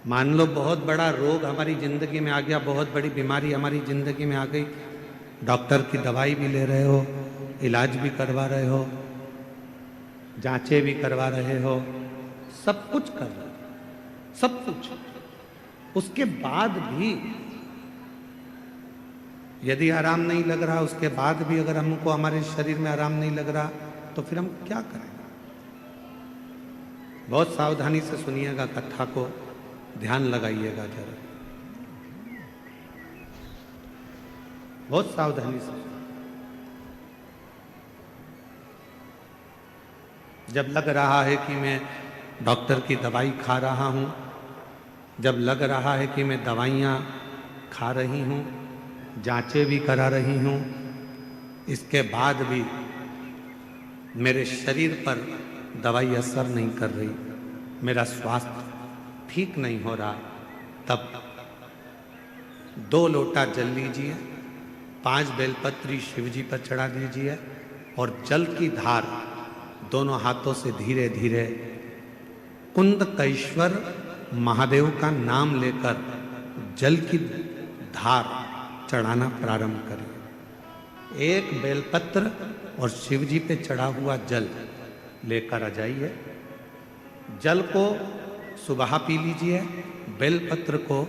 मान लो बहुत बड़ा रोग हमारी ज़िंदगी में आ गया, बहुत बड़ी बीमारी हमारी ज़िंदगी में आ गई, डॉक्टर की दवाई भी ले रहे हो, इलाज भी करवा रहे हो, जांचें भी करवा रहे हो, सब कुछ कर रहे हो, सब कुछ। उसके बाद भी यदि आराम नहीं लग रहा, उसके बाद भी अगर हमको हमारे शरीर में आराम नहीं लग रहा, तो फिर हम क्या करें? बहुत सावधानी से सुनिएगा कथा को, ध्यान लगाइएगा जरा, बहुत सावधानी से। जब लग रहा है कि मैं डॉक्टर की दवाई खा रहा हूं, जब लग रहा है कि मैं दवाइयां खा रही हूं, जांचें भी करा रही हूं, इसके बाद भी मेरे शरीर पर दवाई असर नहीं कर रही, मेरा स्वास्थ्य ठीक नहीं हो रहा, तब 2 लोटा जल लीजिए, 5 बेलपत्री शिव जी पर चढ़ा दीजिए और जल की धार दोनों हाथों से धीरे धीरे कुंदकेश्वर महादेव का नाम लेकर जल की धार चढ़ाना प्रारंभ करिए। 1 बेलपत्र और शिव जी पे चढ़ा हुआ जल लेकर आ जाइए। जल को सुबह पी लीजिए, बेलपत्र को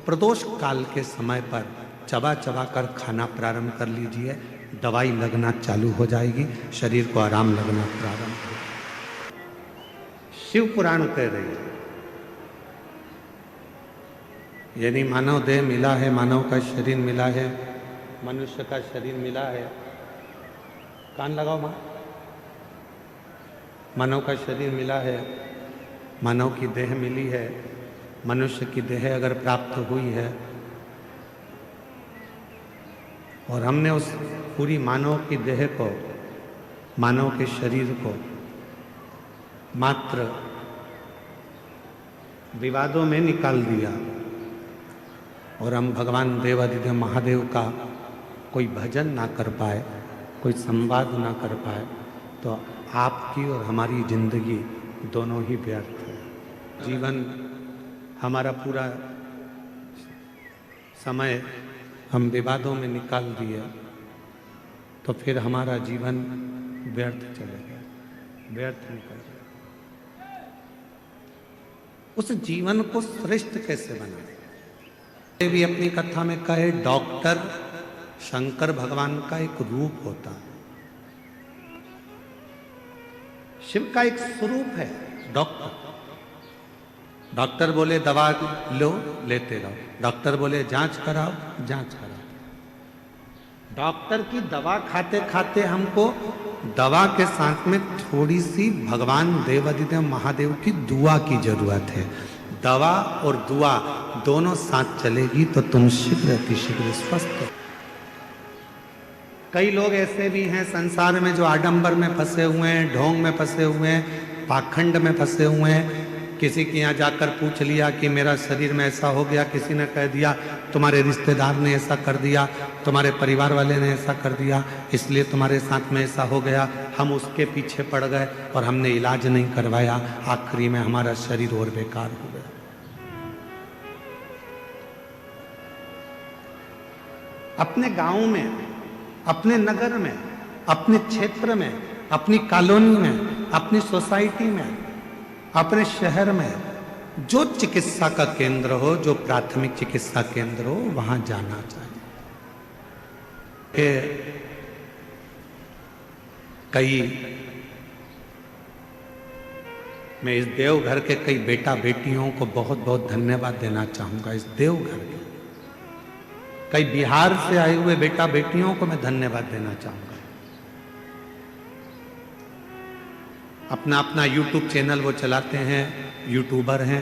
प्रदोष काल के समय पर चबा चबा कर खाना प्रारंभ कर लीजिए। दवाई लगना चालू हो जाएगी, शरीर को आराम लगना प्रारंभ हो। शिव पुराण कह रही है, यानी मानव देह मिला है, मानव का शरीर मिला है, मनुष्य का शरीर मिला है। कान लगाओ मां। मानव का शरीर मिला है, मानव की देह मिली है, मनुष्य की देह अगर प्राप्त हुई है और हमने उस पूरी मानव की देह को, मानव के शरीर को मात्र विवादों में निकाल दिया और हम भगवान देवादिदेव महादेव का कोई भजन ना कर पाए, कोई संवाद ना कर पाए, तो आपकी और हमारी जिंदगी दोनों ही व्यर्थ है। जीवन हमारा पूरा समय हम विवादों में निकाल दिए तो फिर हमारा जीवन व्यर्थ चलेगा, व्यर्थ निकल जाएगा। उस जीवन को श्रेष्ठ कैसे बनाए? भी अपनी कथा में कहे, डॉक्टर शंकर भगवान का एक रूप होता है, शिव का एक स्वरूप है डॉक्टर। डॉक्टर बोले दवा लो, लेते रहो, डॉक्टर बोले जांच कराओ, जांच कराओ। डॉक्टर की दवा खाते खाते हमको दवा के साथ में थोड़ी सी भगवान देवादिदेव महादेव की दुआ की जरूरत है। दवा और दुआ दोनों साथ चलेगी तो तुम शीघ्र अतिशीघ्र स्वस्थ हो। कई लोग ऐसे भी हैं संसार में जो आडंबर में फंसे हुए हैं, ढोंग में फंसे हुए हैं, पाखंड में फंसे हुए हैं। किसी के यहाँ जाकर पूछ लिया कि मेरा शरीर में ऐसा हो गया, किसी ने कह दिया तुम्हारे रिश्तेदार ने ऐसा कर दिया, तुम्हारे परिवार वाले ने ऐसा कर दिया, इसलिए तुम्हारे साथ में ऐसा हो गया। हम उसके पीछे पड़ गए और हमने इलाज नहीं करवाया, आखिरी में हमारा शरीर और बेकार हो गया। अपने गांव में, अपने नगर में, अपने क्षेत्र में, अपनी कॉलोनी में, अपनी सोसाइटी में, अपने शहर में जो चिकित्सा का केंद्र हो, जो प्राथमिक चिकित्सा केंद्र हो, वहां जाना चाहिए। मैं इस देवघर के कई बेटा बेटियों को बहुत बहुत धन्यवाद देना चाहूंगा। इस देवघर के कई बिहार से आए हुए बेटा बेटियों को मैं धन्यवाद देना चाहूंगा। अपना अपना यूट्यूब चैनल वो चलाते हैं, यूट्यूबर हैं,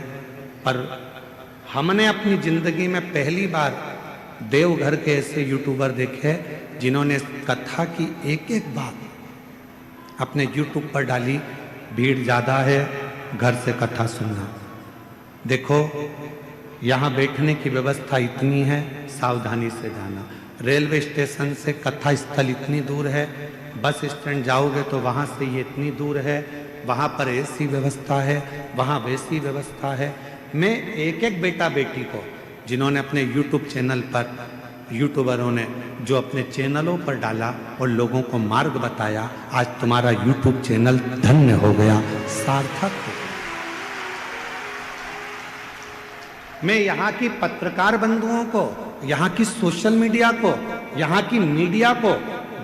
पर हमने अपनी जिंदगी में पहली बार देवघर के ऐसे यूट्यूबर देखे जिन्होंने कथा की एक एक बात अपने यूट्यूब पर डाली। भीड़ ज़्यादा है, घर से कथा सुनना। देखो यहाँ बैठने की व्यवस्था इतनी है, सावधानी से जाना। रेलवे स्टेशन से कथा स्थल इतनी दूर है, बस स्टैंड जाओगे तो वहाँ से ये इतनी दूर है, वहाँ पर ऐसी व्यवस्था है, वहाँ वैसी व्यवस्था है। मैं एक एक बेटा बेटी को जिन्होंने अपने यूट्यूब चैनल पर, यूट्यूबरों ने जो अपने चैनलों पर डाला और लोगों को मार्ग बताया, आज तुम्हारा यूट्यूब चैनल धन्य हो गया, सार्थक हो गया। मैं यहाँ की पत्रकार बंधुओं को, यहाँ की सोशल मीडिया को, यहाँ की मीडिया को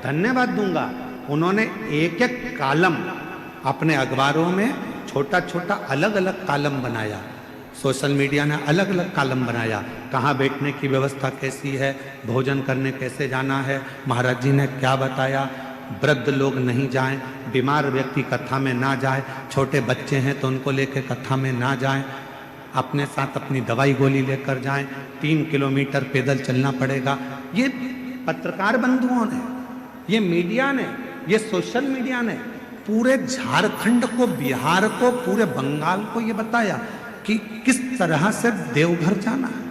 धन्यवाद दूंगा। उन्होंने एक एक कॉलम अपने अखबारों में छोटा छोटा अलग अलग कॉलम बनाया, सोशल मीडिया ने अलग अलग कॉलम बनाया, कहाँ बैठने की व्यवस्था कैसी है, भोजन करने कैसे जाना है, महाराज जी ने क्या बताया, वृद्ध लोग नहीं जाएं, बीमार व्यक्ति कथा में ना जाए, छोटे बच्चे हैं तो उनको लेकर कथा में ना जाएं, अपने साथ अपनी दवाई गोली लेकर जाएं, 3 किलोमीटर पैदल चलना पड़ेगा। ये पत्रकार बंधुओं ने, ये मीडिया ने, ये सोशल मीडिया ने पूरे झारखंड को, बिहार को, पूरे बंगाल को ये बताया कि किस तरह से देवघर जाना है।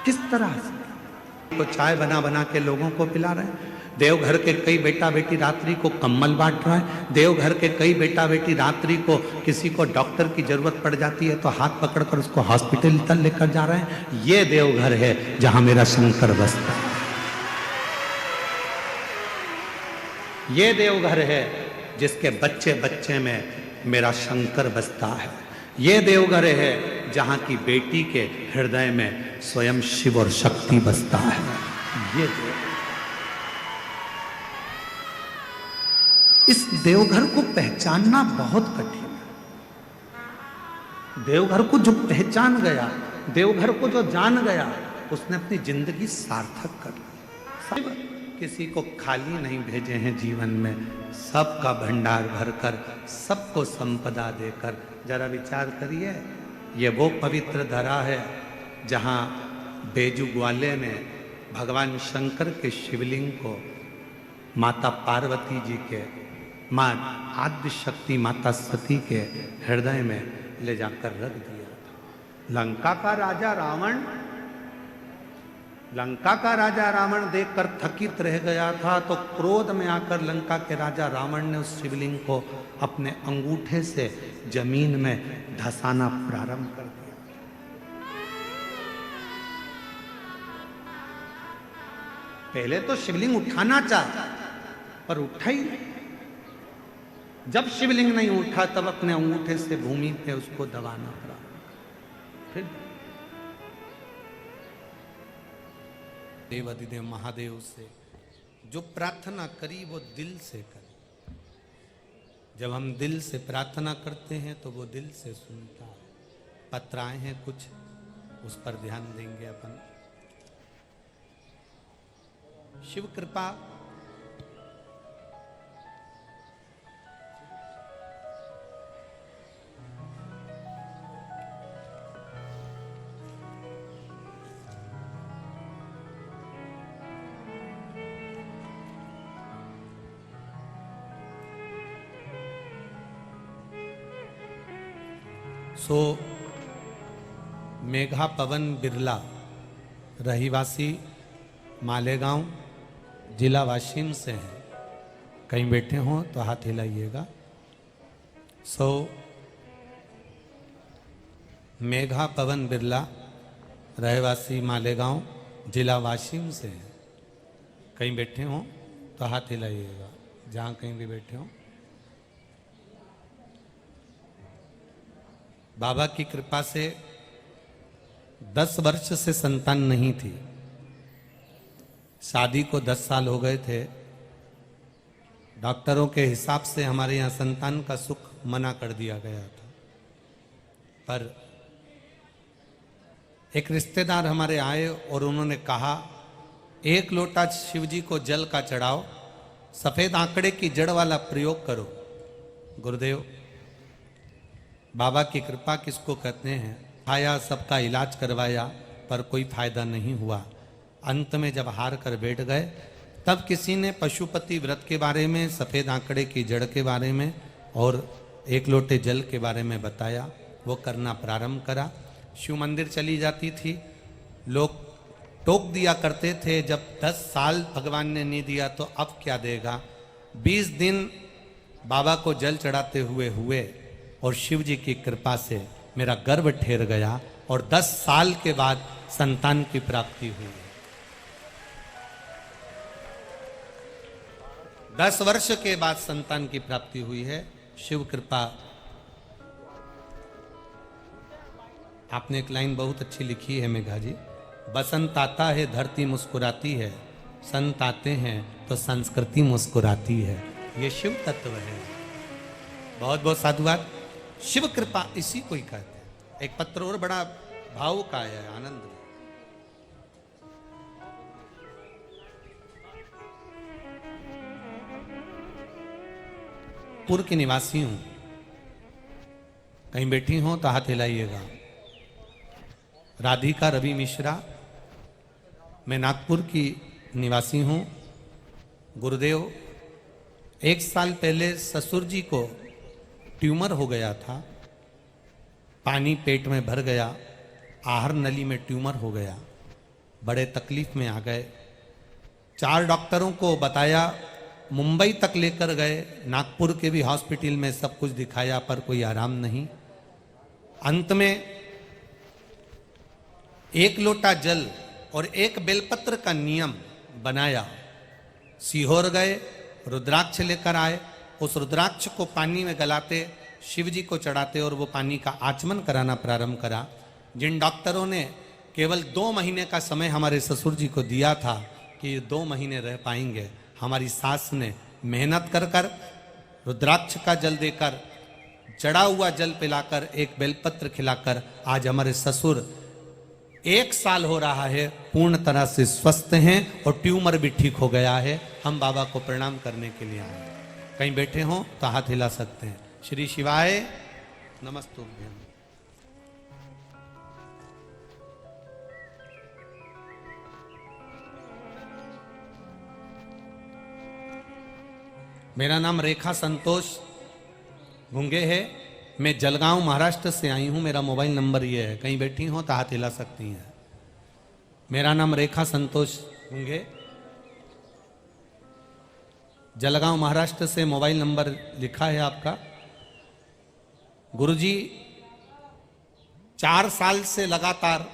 किस तरह से तो चाय बना बना के लोगों को पिला रहे हैं। देवघर के कई बेटा बेटी रात्रि को कंबल बांट रहे हैं। देवघर के कई बेटा बेटी रात्रि को किसी को डॉक्टर की जरूरत पड़ जाती है तो हाथ पकड़कर उसको हॉस्पिटल तक लेकर जा रहे हैं। ये देवघर है जहां मेरा शंकर बसता है। ये देवघर है जिसके बच्चे बच्चे में मेरा शंकर बसता है। ये देवघर है जहां की बेटी के हृदय में स्वयं शिव और शक्ति बसता है। ये इस देवघर को पहचानना बहुत कठिन है। देवघर को जो पहचान गया, देवघर को जो जान गया, उसने अपनी जिंदगी सार्थक कर ली। किसी को खाली नहीं भेजे हैं जीवन में, सबका भंडार भरकर, सबको संपदा देकर। जरा विचार करिए, ये वो पवित्र धरा है जहां बेजू ग्वाले ने भगवान शंकर के शिवलिंग को माता पार्वती जी के, मां आद्य शक्ति माता सती के हृदय में ले जाकर रख दिया था। लंका का राजा रावण देखकर थकित रह गया था, तो क्रोध में आकर लंका के राजा रावण ने उस शिवलिंग को अपने अंगूठे से जमीन में धंसाना प्रारंभ कर दिया। पहले तो शिवलिंग उठाना चाहा पर उठा ही नहीं। जब शिवलिंग नहीं उठा तब अपने अंगूठे से भूमि पे उसको दबाना पड़ा। फिर देवाधिदेव महादेव से जो प्रार्थना करी वो दिल से करी। जब हम दिल से प्रार्थना करते हैं तो वो दिल से सुनता है। पत्राएं हैं कुछ, उस पर ध्यान देंगे अपन। शिव कृपा सो मेघा पवन बिरला, रहीवासी मालेगांव, जिला वाशिम से हैं। कहीं बैठे हों तो हाथ हिलाइएगा। सो मेघा पवन बिरला, रहवासी मालेगांव, जिला वाशिम से हैं। कहीं बैठे हों तो हाथ हिलाइएगा, जहाँ कहीं भी बैठे हों। बाबा की कृपा से 10 वर्ष से संतान नहीं थी। शादी को 10 साल हो गए थे। डॉक्टरों के हिसाब से हमारे यहाँ संतान का सुख मना कर दिया गया था। पर एक रिश्तेदार हमारे आए और उन्होंने कहा, 1 लोटा शिव जी को जल का चढ़ाओ, सफेद आंकड़े की जड़ वाला प्रयोग करो। गुरुदेव, बाबा की कृपा किसको कहते हैं? आया, सबका इलाज करवाया पर कोई फायदा नहीं हुआ। अंत में जब हार कर बैठ गए तब किसी ने पशुपति व्रत के बारे में, सफेद आंकड़े की जड़ के बारे में और 1 लोटे जल के बारे में बताया। वो करना प्रारंभ करा। शिव मंदिर चली जाती थी, लोग टोक दिया करते थे, जब 10 साल भगवान ने नहीं दिया तो अब क्या देगा। 20 दिन बाबा को जल चढ़ाते हुए और शिव जी की कृपा से मेरा गर्भ ठेर गया और 10 साल के बाद संतान की प्राप्ति हुई। 10 वर्ष के बाद संतान की प्राप्ति हुई है, शिव कृपा। आपने एक लाइन बहुत अच्छी लिखी है मेघा जी, बसंत आता है धरती मुस्कुराती है, संत आते हैं तो संस्कृति मुस्कुराती है। ये शिव तत्व है। बहुत बहुत साधुवाद। शिव कृपा इसी को ही कहते हैं। एक पत्र और बड़ा भाव का है, आनंद। पुर की निवासी हूं, कहीं बैठी हो तो हाथ हिलाइएगा। राधिका रवि मिश्रा, मैं नागपुर की निवासी हूं। गुरुदेव, 1 साल पहले ससुर जी को ट्यूमर हो गया था, पानी पेट में भर गया, आहार नली में ट्यूमर हो गया, बड़े तकलीफ में आ गए। 4 डॉक्टरों को बताया, मुंबई तक लेकर गए, नागपुर के भी हॉस्पिटल में सब कुछ दिखाया पर कोई आराम नहीं। अंत में 1 लोटा जल और 1 बेलपत्र का नियम बनाया। सीहोर गए, रुद्राक्ष लेकर आए, उस रुद्राक्ष को पानी में गलाते, शिव जी को चढ़ाते और वो पानी का आचमन कराना प्रारंभ करा। जिन डॉक्टरों ने केवल 2 महीने का समय हमारे ससुर जी को दिया था कि ये 2 महीने रह पाएंगे, हमारी सास ने मेहनत कर कर रुद्राक्ष का जल देकर, चढ़ा हुआ जल पिलाकर, 1 बेलपत्र खिलाकर आज हमारे ससुर 1 साल हो रहा है पूर्ण तरह से स्वस्थ हैं और ट्यूमर भी ठीक हो गया है। हम बाबा को प्रणाम करने के लिए आए। कहीं बैठे हों तो हाथ हिला सकते हैं। श्री शिवाय नमस्तुभ्यं। मेरा नाम रेखा संतोष घुंगे है। मैं जलगांव महाराष्ट्र से आई हूं। मेरा मोबाइल नंबर ये है, कहीं बैठी हो तो हाथ हिला सकती हैं। मेरा नाम रेखा संतोष घुंगे, जलगांव महाराष्ट्र से मोबाइल नंबर लिखा है आपका। गुरुजी, 4 साल से लगातार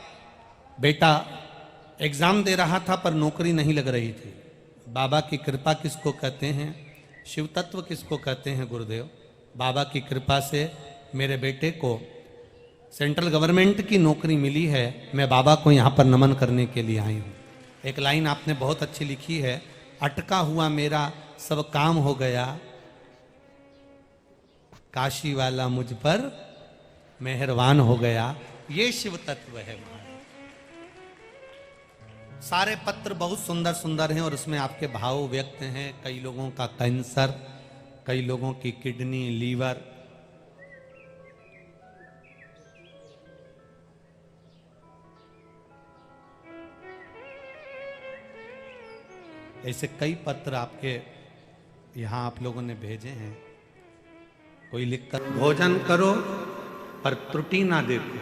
बेटा एग्जाम दे रहा था पर नौकरी नहीं लग रही थी। बाबा की कृपा किसको कहते हैं, शिव तत्व किसको कहते हैं गुरुदेव। बाबा की कृपा से मेरे बेटे को सेंट्रल गवर्नमेंट की नौकरी मिली है। मैं बाबा को यहाँ पर नमन करने के लिए आई हूँ। एक लाइन आपने बहुत अच्छी लिखी है, अटका हुआ मेरा सब काम हो गया, काशी वाला मुझ पर मेहरबान हो गया। ये शिव तत्व है। सारे पत्र बहुत सुंदर सुंदर हैं और उसमें आपके भाव व्यक्त हैं। कई लोगों का कैंसर, कई लोगों की किडनी, लीवर, ऐसे कई पत्र आपके यहाँ आप लोगों ने भेजे हैं। कोई लिखकर, भोजन करो पर त्रुटि ना देखो,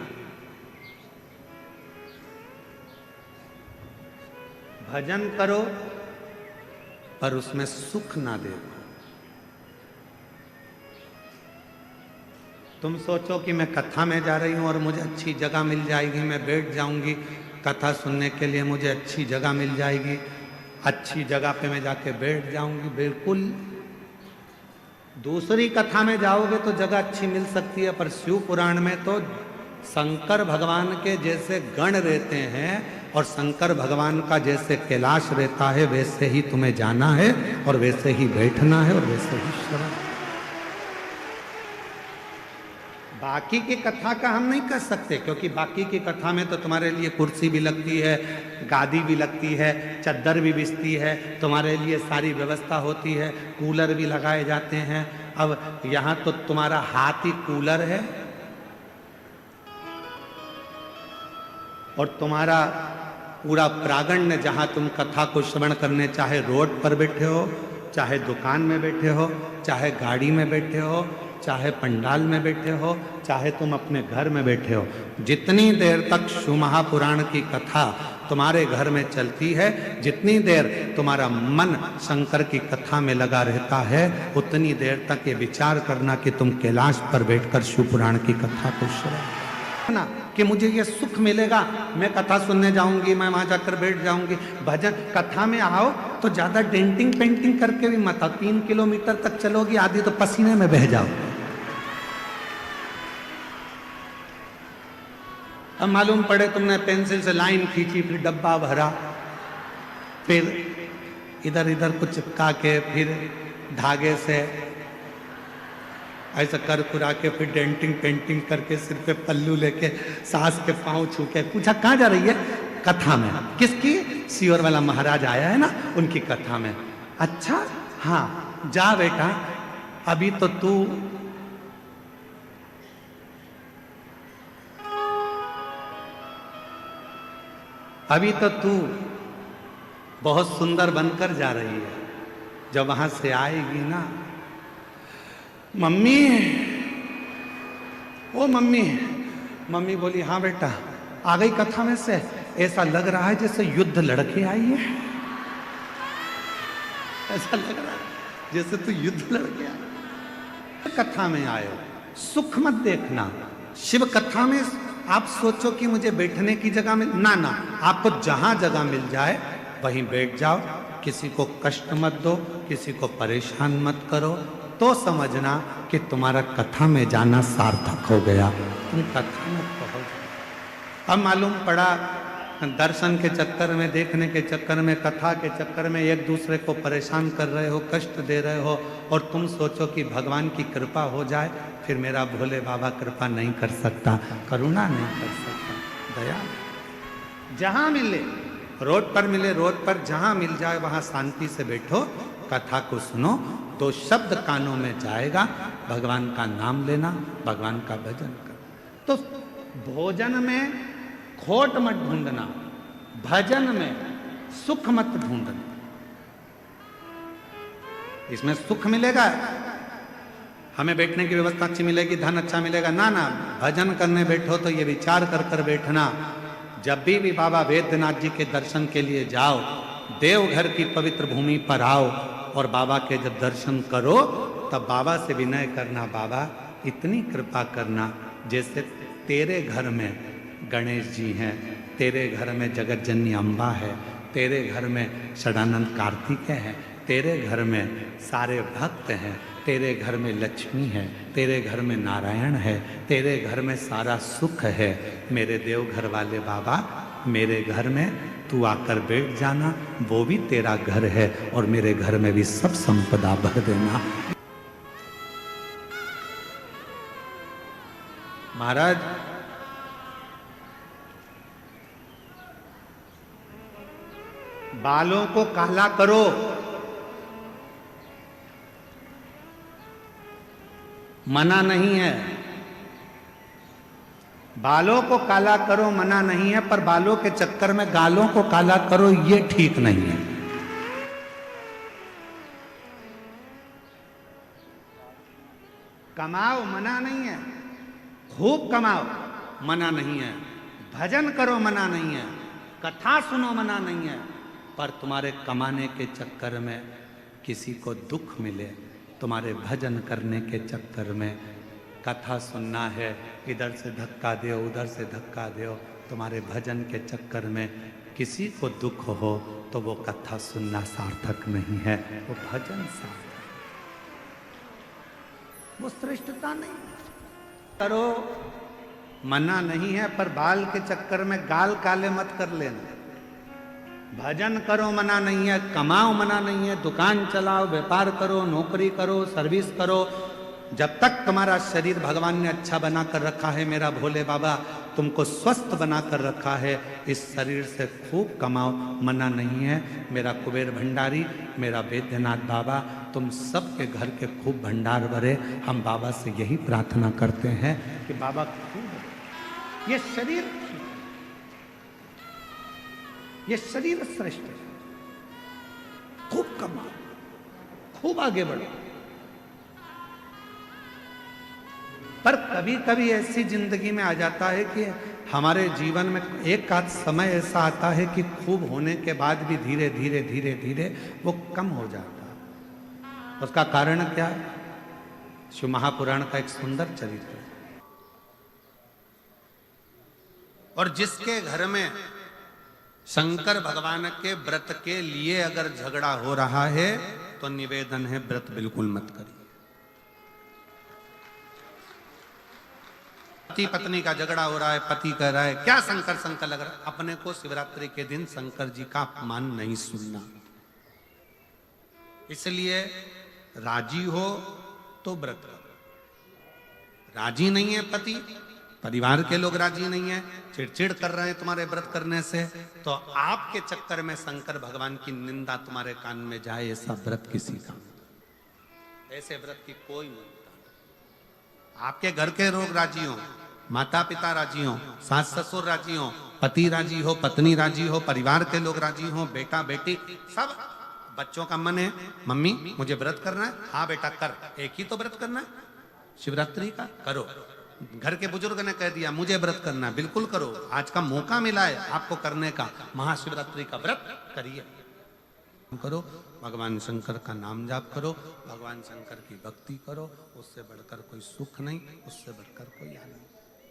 भजन करो पर उसमें सुख ना देखो। तुम सोचो कि मैं कथा में जा रही हूं और मुझे अच्छी जगह मिल जाएगी, मैं बैठ जाऊंगी कथा सुनने के लिए, मुझे अच्छी जगह मिल जाएगी, अच्छी जगह पे मैं जाके बैठ जाऊंगी। बिल्कुल दूसरी कथा में जाओगे तो जगह अच्छी मिल सकती है, पर शिव पुराण में तो शंकर भगवान के जैसे गण रहते हैं और शंकर भगवान का जैसे कैलाश रहता है वैसे ही तुम्हें जाना है और वैसे ही बैठना है और वैसे ही श्रवण। बाकी की कथा का हम नहीं कर सकते, क्योंकि बाकी की कथा में तो तुम्हारे लिए कुर्सी भी लगती है, गादी भी लगती है, चद्दर भी बिछती है, तुम्हारे लिए सारी व्यवस्था होती है, कूलर भी लगाए जाते हैं। अब यहाँ तो तुम्हारा हाथ ही कूलर है और तुम्हारा पूरा प्रांगण, जहाँ तुम कथा को श्रवण करने, चाहे रोड पर बैठे हो, चाहे दुकान में बैठे हो, चाहे गाड़ी में बैठे हो, चाहे पंडाल में बैठे हो, चाहे तुम अपने घर में बैठे हो, जितनी देर तक शिव महापुराण की कथा तुम्हारे घर में चलती है। जितनी देर तुम्हारा मन शंकर की कथा में लगा रहता है उतनी देर तक ये विचार करना कि तुम कैलाश पर बैठकर शिव पुराण की कथा को श्रवण ना कि मुझे ये सुख मिलेगा, मैं कथा सुनने जाऊंगी, मैं वहां जाकर बैठ जाऊंगी। भजन कथा में आओ तो ज्यादा डेंटिंग पेंटिंग करके भी मत आओ। 3 किलोमीटर तक चलोगी, आधी तो पसीने में बह जाओ। अब मालूम पड़े तुमने पेंसिल से लाइन खींची, फिर डब्बा भरा, फिर इधर इधर कुछ चिपका के, फिर धागे से ऐसा कर कुरा के, फिर डेंटिंग पेंटिंग करके, सिर पे पल्लू लेके, सास के पांव छू के पूछा कहाँ जा रही है? कथा में। किसकी? सीहोर वाला महाराज आया है ना, उनकी कथा में। अच्छा हाँ जा बेटा, अभी तो तू बहुत सुंदर बनकर जा रही है। जब वहां से आएगी ना, मम्मी, ओ मम्मी, मम्मी बोली हाँ बेटा, आ गई कथा में से? ऐसा लग रहा है जैसे युद्ध लड़के आई है, ऐसा लग रहा है जैसे तू युद्ध लड़के आई। कथा में आए, सुख मत देखना। शिव कथा में आप सोचो कि मुझे बैठने की जगह मिल, ना ना, आपको जहां जगह मिल जाए वहीं बैठ जाओ। किसी को कष्ट मत दो, किसी को परेशान मत करो, तो समझना कि तुम्हारा कथा में जाना सार्थक हो गया। तुम कथा में पहुंच। अब मालूम पड़ा दर्शन के चक्कर में, देखने के चक्कर में, कथा के चक्कर में एक दूसरे को परेशान कर रहे हो, कष्ट दे रहे हो, और तुम सोचो कि भगवान की कृपा हो जाए। फिर मेरा भोले बाबा कृपा नहीं कर सकता, करुणा नहीं कर सकता, दया। जहां मिले, रोड पर मिले, रोड पर जहां मिल जाए वहां शांति से बैठो, कथा को सुनो। 2 शब्द कानों में जाएगा, भगवान का नाम लेना, भगवान का भजन करना। तो भोजन में खोट मत ढूंढना, भजन में सुख मत ढूंढना। इसमें सुख मिलेगा, हमें बैठने की व्यवस्था अच्छी मिलेगी, धन अच्छा मिलेगा, ना ना। भजन करने बैठो तो ये विचार कर कर बैठना, जब भी बाबा वैद्यनाथ जी के दर्शन के लिए जाओ, देवघर की पवित्र भूमि पर आओ और बाबा के जब दर्शन करो तब बाबा से विनय करना, बाबा इतनी कृपा करना जैसे तेरे घर में गणेश जी हैं, तेरे घर में जगत जननी अम्बा है, तेरे घर में षडानंद कार्तिकेय हैं, तेरे घर में सारे भक्त हैं, तेरे घर में लक्ष्मी है, तेरे घर में नारायण है, तेरे घर में सारा सुख है। मेरे देवघर वाले बाबा, मेरे घर में तू आकर बैठ जाना, वो भी तेरा घर है, और मेरे घर में भी सब संपदा भर देना। महाराज बालों को काला करो, मना नहीं है। बालों को काला करो मना नहीं है, पर बालों के चक्कर में गालों को काला करो ये ठीक नहीं है। कमाओ मना नहीं है, खूब कमाओ मना नहीं है, भजन करो मना नहीं है, कथा सुनो मना नहीं है, पर तुम्हारे कमाने के चक्कर में किसी को दुख मिले, तुम्हारे भजन करने के चक्कर में, कथा सुनना है, इधर से धक्का दो उधर से धक्का दो, तुम्हारे भजन के चक्कर में किसी को दुख हो तो वो कथा सुनना सार्थक नहीं है, वो भजन सार्थक, वो श्रेष्ठता नहीं। करो मना नहीं है, पर बाल के चक्कर में गाल काले मत कर लेना। भजन करो मना नहीं है, कमाओ मना नहीं है, दुकान चलाओ, व्यापार करो, नौकरी करो, सर्विस करो, जब तक तुम्हारा शरीर भगवान ने अच्छा बना कर रखा है, मेरा भोले बाबा तुमको स्वस्थ बना कर रखा है, इस शरीर से खूब कमाओ, मना नहीं है। मेरा कुबेर भंडारी, मेरा वैद्यनाथ बाबा, तुम सबके घर के खूब भंडार भरे। हम बाबा से यही प्रार्थना करते हैं कि बाबा खूब, ये शरीर श्रेष्ठ है, खूब कमाओ, खूब आगे बढ़ो। पर कभी कभी ऐसी जिंदगी में आ जाता है कि हमारे जीवन में एक आध समय ऐसा आता है कि खूब होने के बाद भी धीरे धीरे धीरे धीरे वो कम हो जाता है। उसका कारण क्या है? शिव महापुराण का एक सुंदर चरित्र है। और जिसके घर में शंकर भगवान के व्रत के लिए अगर झगड़ा हो रहा है तो निवेदन है, व्रत बिल्कुल मत करिए। पति पत्नी का झगड़ा हो रहा है, पति कह रहा है क्या शंकर शंकर लग रहा है, अपने को शिवरात्रि के दिन शंकर जी का अपमान नहीं सुनना। इसलिए राजी हो तो व्रत करो। राजी नहीं है पति, परिवार के लोग राजी नहीं है, चिड़चिड़ कर रहे हैं तुम्हारे व्रत करने से, तो आपके चक्कर में शंकर भगवान की निंदा तुम्हारे कान में जाए, ऐसा व्रत किसी का, ऐसे व्रत की कोई मूल्यता नहीं। आपके घर के लोग राजी हो, माता पिता राजी हो, सास ससुर राजी हो, पति राजी हो, पत्नी राजी हो, परिवार के लोग राजी हो, बेटा बेटी सब, बच्चों का मन है मम्मी मुझे व्रत करना है, हाँ बेटा कर, एक ही तो व्रत करना है शिवरात्रि का, करो। घर के बुजुर्ग ने कह दिया मुझे व्रत करना है, बिल्कुल करो, आज का मौका मिला है आपको करने का, महाशिवरात्रि का व्रत करिए, करो, भगवान शंकर का नाम जाप करो, भगवान शंकर की भक्ति करो, उससे बढ़कर कोई सुख नहीं, उससे बढ़कर कोई आनंद।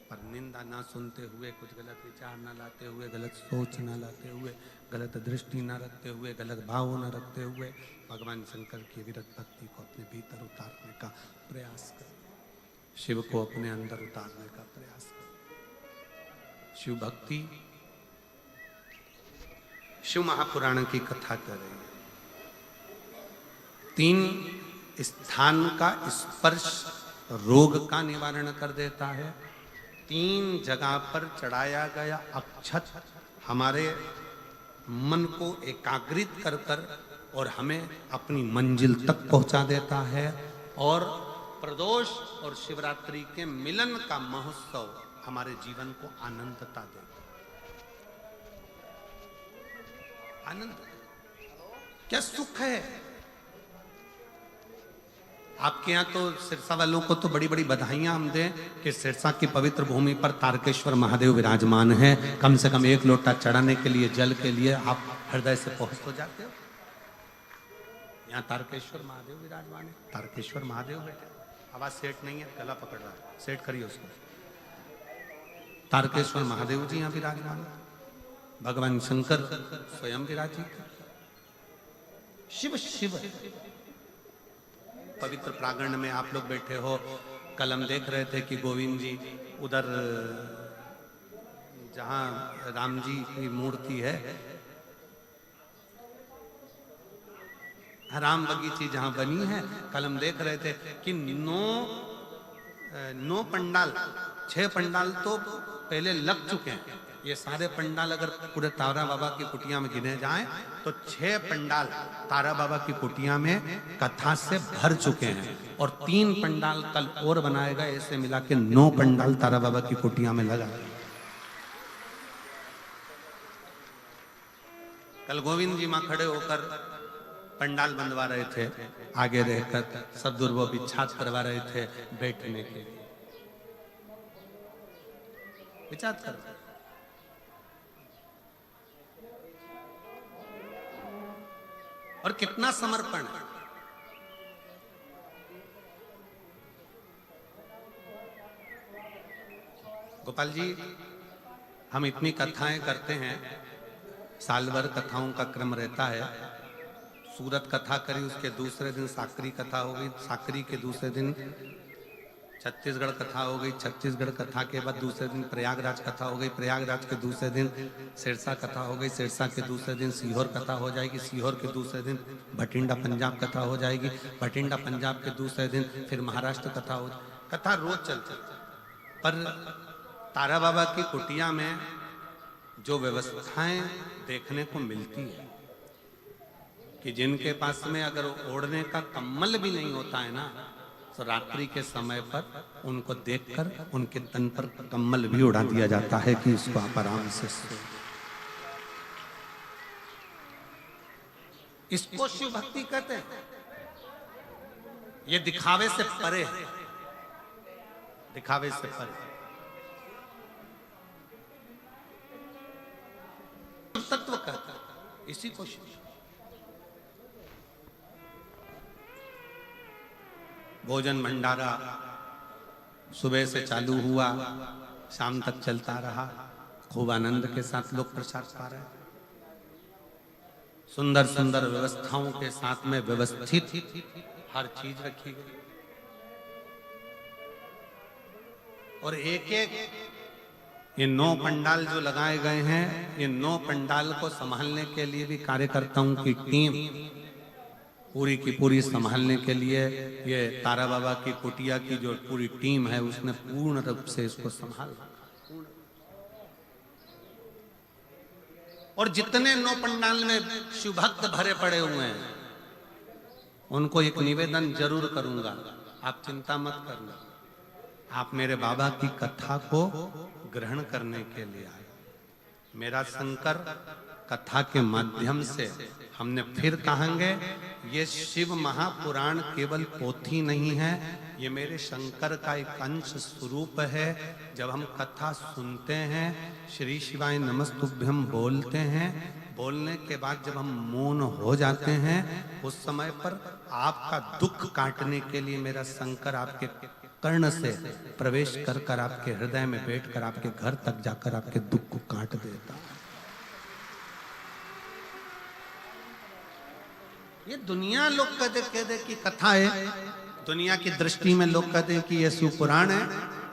पर निंदा ना सुनते हुए, कुछ गलत विचार ना लाते हुए, गलत सोच ना लाते हुए, गलत दृष्टि ना रखते हुए, गलत भाव ना रखते हुए भगवान शंकर की विरत भक्ति को अपने भीतर उतारने का प्रयास करो, शिव को अपने अंदर उतारने का प्रयास करो। शिव भक्ति, शिव महापुराण की कथा कर रही है। 3 स्थान का स्पर्श रोग का निवारण कर देता है। 3 जगह पर चढ़ाया गया अक्षत हमारे मन को एकाग्रित कर कर और हमें अपनी मंजिल तक पहुंचा देता है। और प्रदोष और शिवरात्रि के मिलन का महोत्सव हमारे जीवन को आनंदता देता है। आनंद क्या सुख है। आपके यहाँ तो सिरसा वालों को तो बड़ी बड़ी बधाइयां हम दें कि सिरसा की पवित्र भूमि पर तारकेश्वर महादेव विराजमान है। कम से कम 1 लोटा चढ़ाने के लिए, जल के लिए आप हृदय से पहुंच तो जाते हो। यहाँ तारकेश्वर महादेव विराजमान है। तारकेश्वर महादेव बेटे, आवाज सेट नहीं है, गला पकड़ रहा है, सेट करिए उसको। तारकेश्वर महादेव जी यहाँ विराजमान है। भगवान शंकर स्वयं विराजित, शिव शिव। पवित्र प्रांगण में आप लोग बैठे हो, कल हम देख रहे थे कि गोविंद जी उधर जहां राम जी की मूर्ति है, राम बगीची जहां बनी है, कल हम देख रहे थे कि 9 पंडाल, 6 पंडाल तो पहले लग चुके हैं। ये सारे पंडाल अगर पूरे तारा बाबा की कुटिया में गिने जाएं तो 6 पंडाल तारा बाबा की कुटिया में कथा से भर चुके हैं और 3 पंडाल कल और बनाएगा। ऐसे मिला के 9 पंडाल तारा बाबा की कुटिया में लगा। कल गोविंद जी मां खड़े होकर पंडाल बनवा रहे थे, आगे रहकर सब दुर्वो विच्छाद करवा रहे थे बैठने के, विचार कर। और कितना समर्पण है। गोपाल जी, हम इतनी कथाएं करते हैं, साल भर कथाओं का क्रम रहता है। सूरत कथा करी, उसके दूसरे दिन साकरी कथा हो गई, साकरी के दूसरे दिन छत्तीसगढ़ कथा हो गई, छत्तीसगढ़ कथा के बाद दूसरे दिन प्रयागराज कथा हो गई, प्रयागराज के दूसरे दिन सिरसा कथा हो गई, सिरसा के दूसरे दिन सीहोर कथा हो जाएगी, सीहोर के दूसरे दिन भटिंडा पंजाब कथा हो जाएगी, भटिंडा पंजाब के दूसरे दिन फिर महाराष्ट्र कथा हो। कथा रोज चलती। पर तारा बाबा की कुटिया में जो व्यवस्थाएं देखने को मिलती है कि जिनके पास में अगर ओढ़ने का कम्बल भी नहीं होता है ना, तो रात्रि के समय पर उनको देखकर उनके तन पर कम्बल भी उड़ा दिया जाता है कि इसको आप आराम से सो। इसको शिव भक्ति कहते हैं। ये दिखावे से परे है, दिखावे से परे। तत्व कहता है इसी को शिव। भोजन भंडारा सुबह से चालू हुआ, शाम तक चलता रहा। खूब आनंद के साथ लोग प्रसाद पा रहे हैं। सुंदर सुंदर व्यवस्थाओं के साथ में व्यवस्थित हर चीज रखी गई। और एक एक ये 9 पंडाल जो लगाए गए हैं, ये 9 पंडाल को संभालने के लिए भी कार्यकर्ताओं की टीम पूरी की पूरी संभालने के लिए ये तारा बाबा की कुटिया की जो पूरी टीम है उसने पूर्ण रूप से इसको संभाला। और जितने 9 पंडाल में शिव भक्त भरे पड़े हुए हैं उनको एक निवेदन जरूर करूंगा, आप चिंता मत करना। आप मेरे बाबा की कथा को ग्रहण करने के लिए आए। मेरा शंकर कथा के माध्यम से हमने फिर कहेंगे, ये शिव महापुराण केवल पोथी नहीं है, ये मेरे शंकर का एक अंश स्वरूप है। जब हम कथा सुनते हैं, श्री शिवाय नमस्तुभ्यम बोलते हैं, बोलने के बाद जब हम मौन हो जाते हैं, उस समय पर आपका दुख काटने के लिए मेरा शंकर आपके कर्ण से प्रवेश कर कर आपके हृदय में बैठकर आपके घर तक जाकर आपके दुख को काट देता। ये दुनिया लोग कहते कि कथा है, दुनिया की दृष्टि में लोग कहते हैं कि ये शिव पुराण है।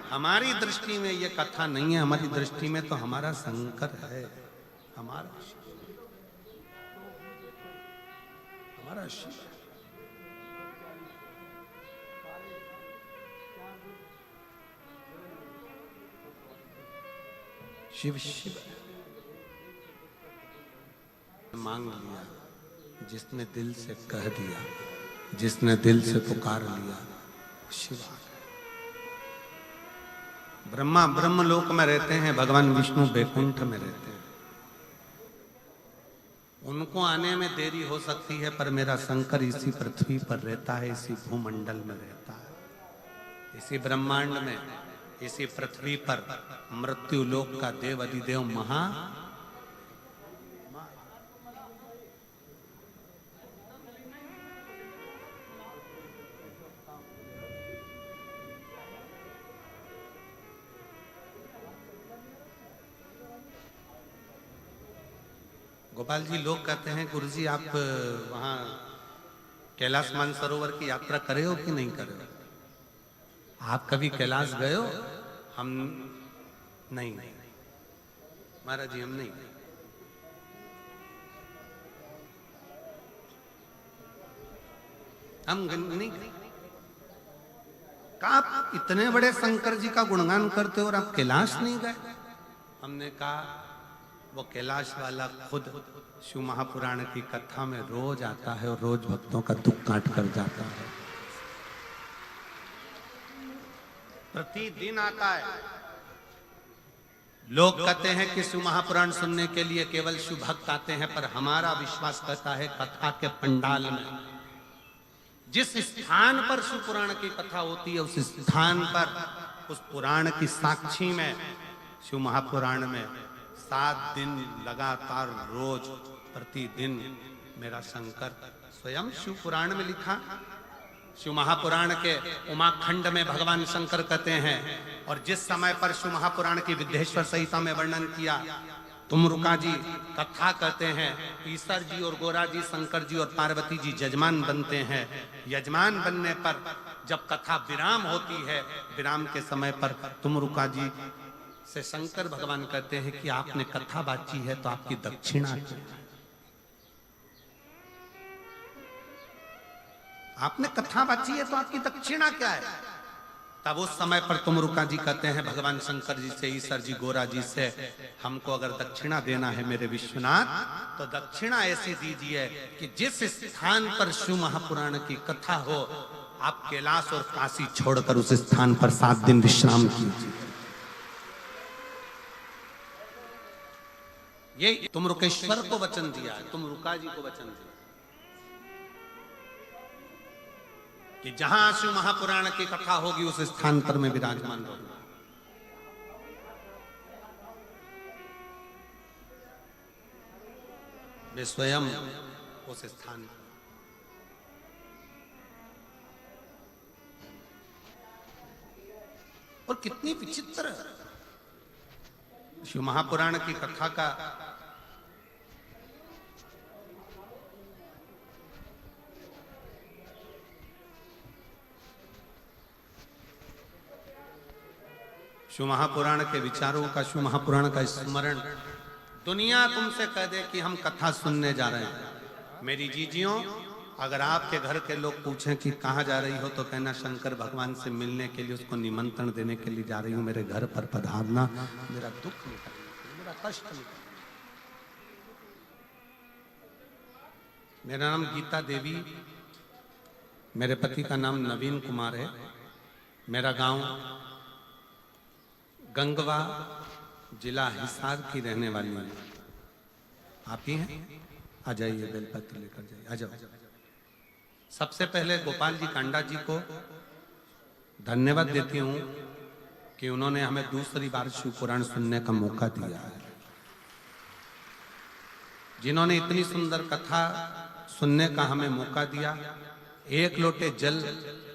हमारी दृष्टि में ये कथा नहीं है, हमारी दृष्टि में तो हमारा शंकर है, हमारा शिव। शिव शिव मांग लिया, जिसने दिल से कह दिया, जिसने दिल से पुकार लिया, शिव आ गए। ब्रह्मा ब्रह्मलोक में रहते हैं, भगवान विष्णु बैकुंठ में रहते हैं। उनको आने में देरी हो सकती है, पर मेरा शंकर इसी पृथ्वी पर रहता है, इसी भूमंडल में रहता है, इसी ब्रह्मांड में, इसी पृथ्वी पर मृत्यु लोक का देव अधिदेव महा गोपाल जी, लोग कहते हैं गुरुजी आप वहां कैलाश मानसरोवर की यात्रा करे हो कि नहीं करे हो? आप कभी कैलाश गए हो? हम नहीं महाराज जी, हम नहीं। हम नहीं। कहा आप इतने बड़े शंकर जी का गुणगान करते हो और आप कैलाश नहीं गए? हमने कहा वो कैलाश वाला खुद शिव महापुराण की कथा में रोज आता है और रोज भक्तों का दुख काट कर जाता है, प्रतिदिन आता है। लोग कहते हैं कि शिव महापुराण सुनने के लिए केवल शिव भक्त आते हैं, पर हमारा विश्वास कहता है कथा के पंडाल में जिस स्थान पर शिव पुराण की कथा होती है, उस स्थान पर, उस पुराण की साक्षी में, शिव महापुराण में 7 दिन लगातार रोज प्रतिदिन मेरा शंकर स्वयं शिव पुराण में लिखा। शिव महापुराण के उमाखंड में भगवान शंकर कहते हैं, और जिस समय पर शिव महापुराण की विद्येश्वर संहिता में वर्णन किया, तुमरुका जी कथा कहते हैं, ईसर जी और गोरा जी, शंकर जी और पार्वती जी यजमान बनते हैं। यजमान बनने पर जब कथा विराम होती है, विराम के समय पर तुमरुका जी से शंकर भगवान कहते हैं कि आपने कथा बाची है तो आपकी दक्षिणा क्या है? आपने कथा बाची है तो आपकी दक्षिणा क्या है? तब उस समय पर तुमरुका जी कहते हैं भगवान शंकर जी से, ईसर जी, गोरा जी से, हमको अगर दक्षिणा देना है मेरे विश्वनाथ, तो दक्षिणा ऐसी दीजिए कि जिस स्थान पर शिव महापुराण की कथा हो, आप कैलाश और काशी छोड़कर उस स्थान पर 7 दिन विश्राम कीजिए। ये तुमरुकेश्वर को वचन दिया है, तुमरुका जी को वचन दिया कि जहां शिव महापुराण की कथा होगी उस स्थान पर मैं विराजमान रहूंगा। मैं स्वयं उस स्थान पर। और कितनी विचित्र शिव महापुराण की कथा का शिव महापुराण के विचारों का, शिव महापुराण का स्मरण दुनिया तुमसे कह दे कि हम कथा सुनने जा रहे हैं। मेरी जीजियों, अगर आपके घर के लोग पूछें कि कहाँ जा रही हो तो कहना शंकर भगवान से मिलने के लिए, उसको निमंत्रण देने के लिए जा रही हूं, मेरे घर पर पधारना, मेरा दुख निकालने, मेरा कष्ट निकालने। मेरा नाम गीता देवी, मेरे पति का नाम नवीन कुमार है। मेरा गांव गंगवा, जिला हिसार की रहने वाली है। आप ही हैं? आ जाइए, बेलपत्र लेकर जाइए, आ जाओ। सबसे पहले गोपाल जी कांडा जी को धन्यवाद देती हूं कि उन्होंने हमें दूसरी बार शिव पुराण सुनने का मौका दिया है। जिन्होंने इतनी सुंदर कथा सुनने का हमें मौका दिया। एक लोटे जल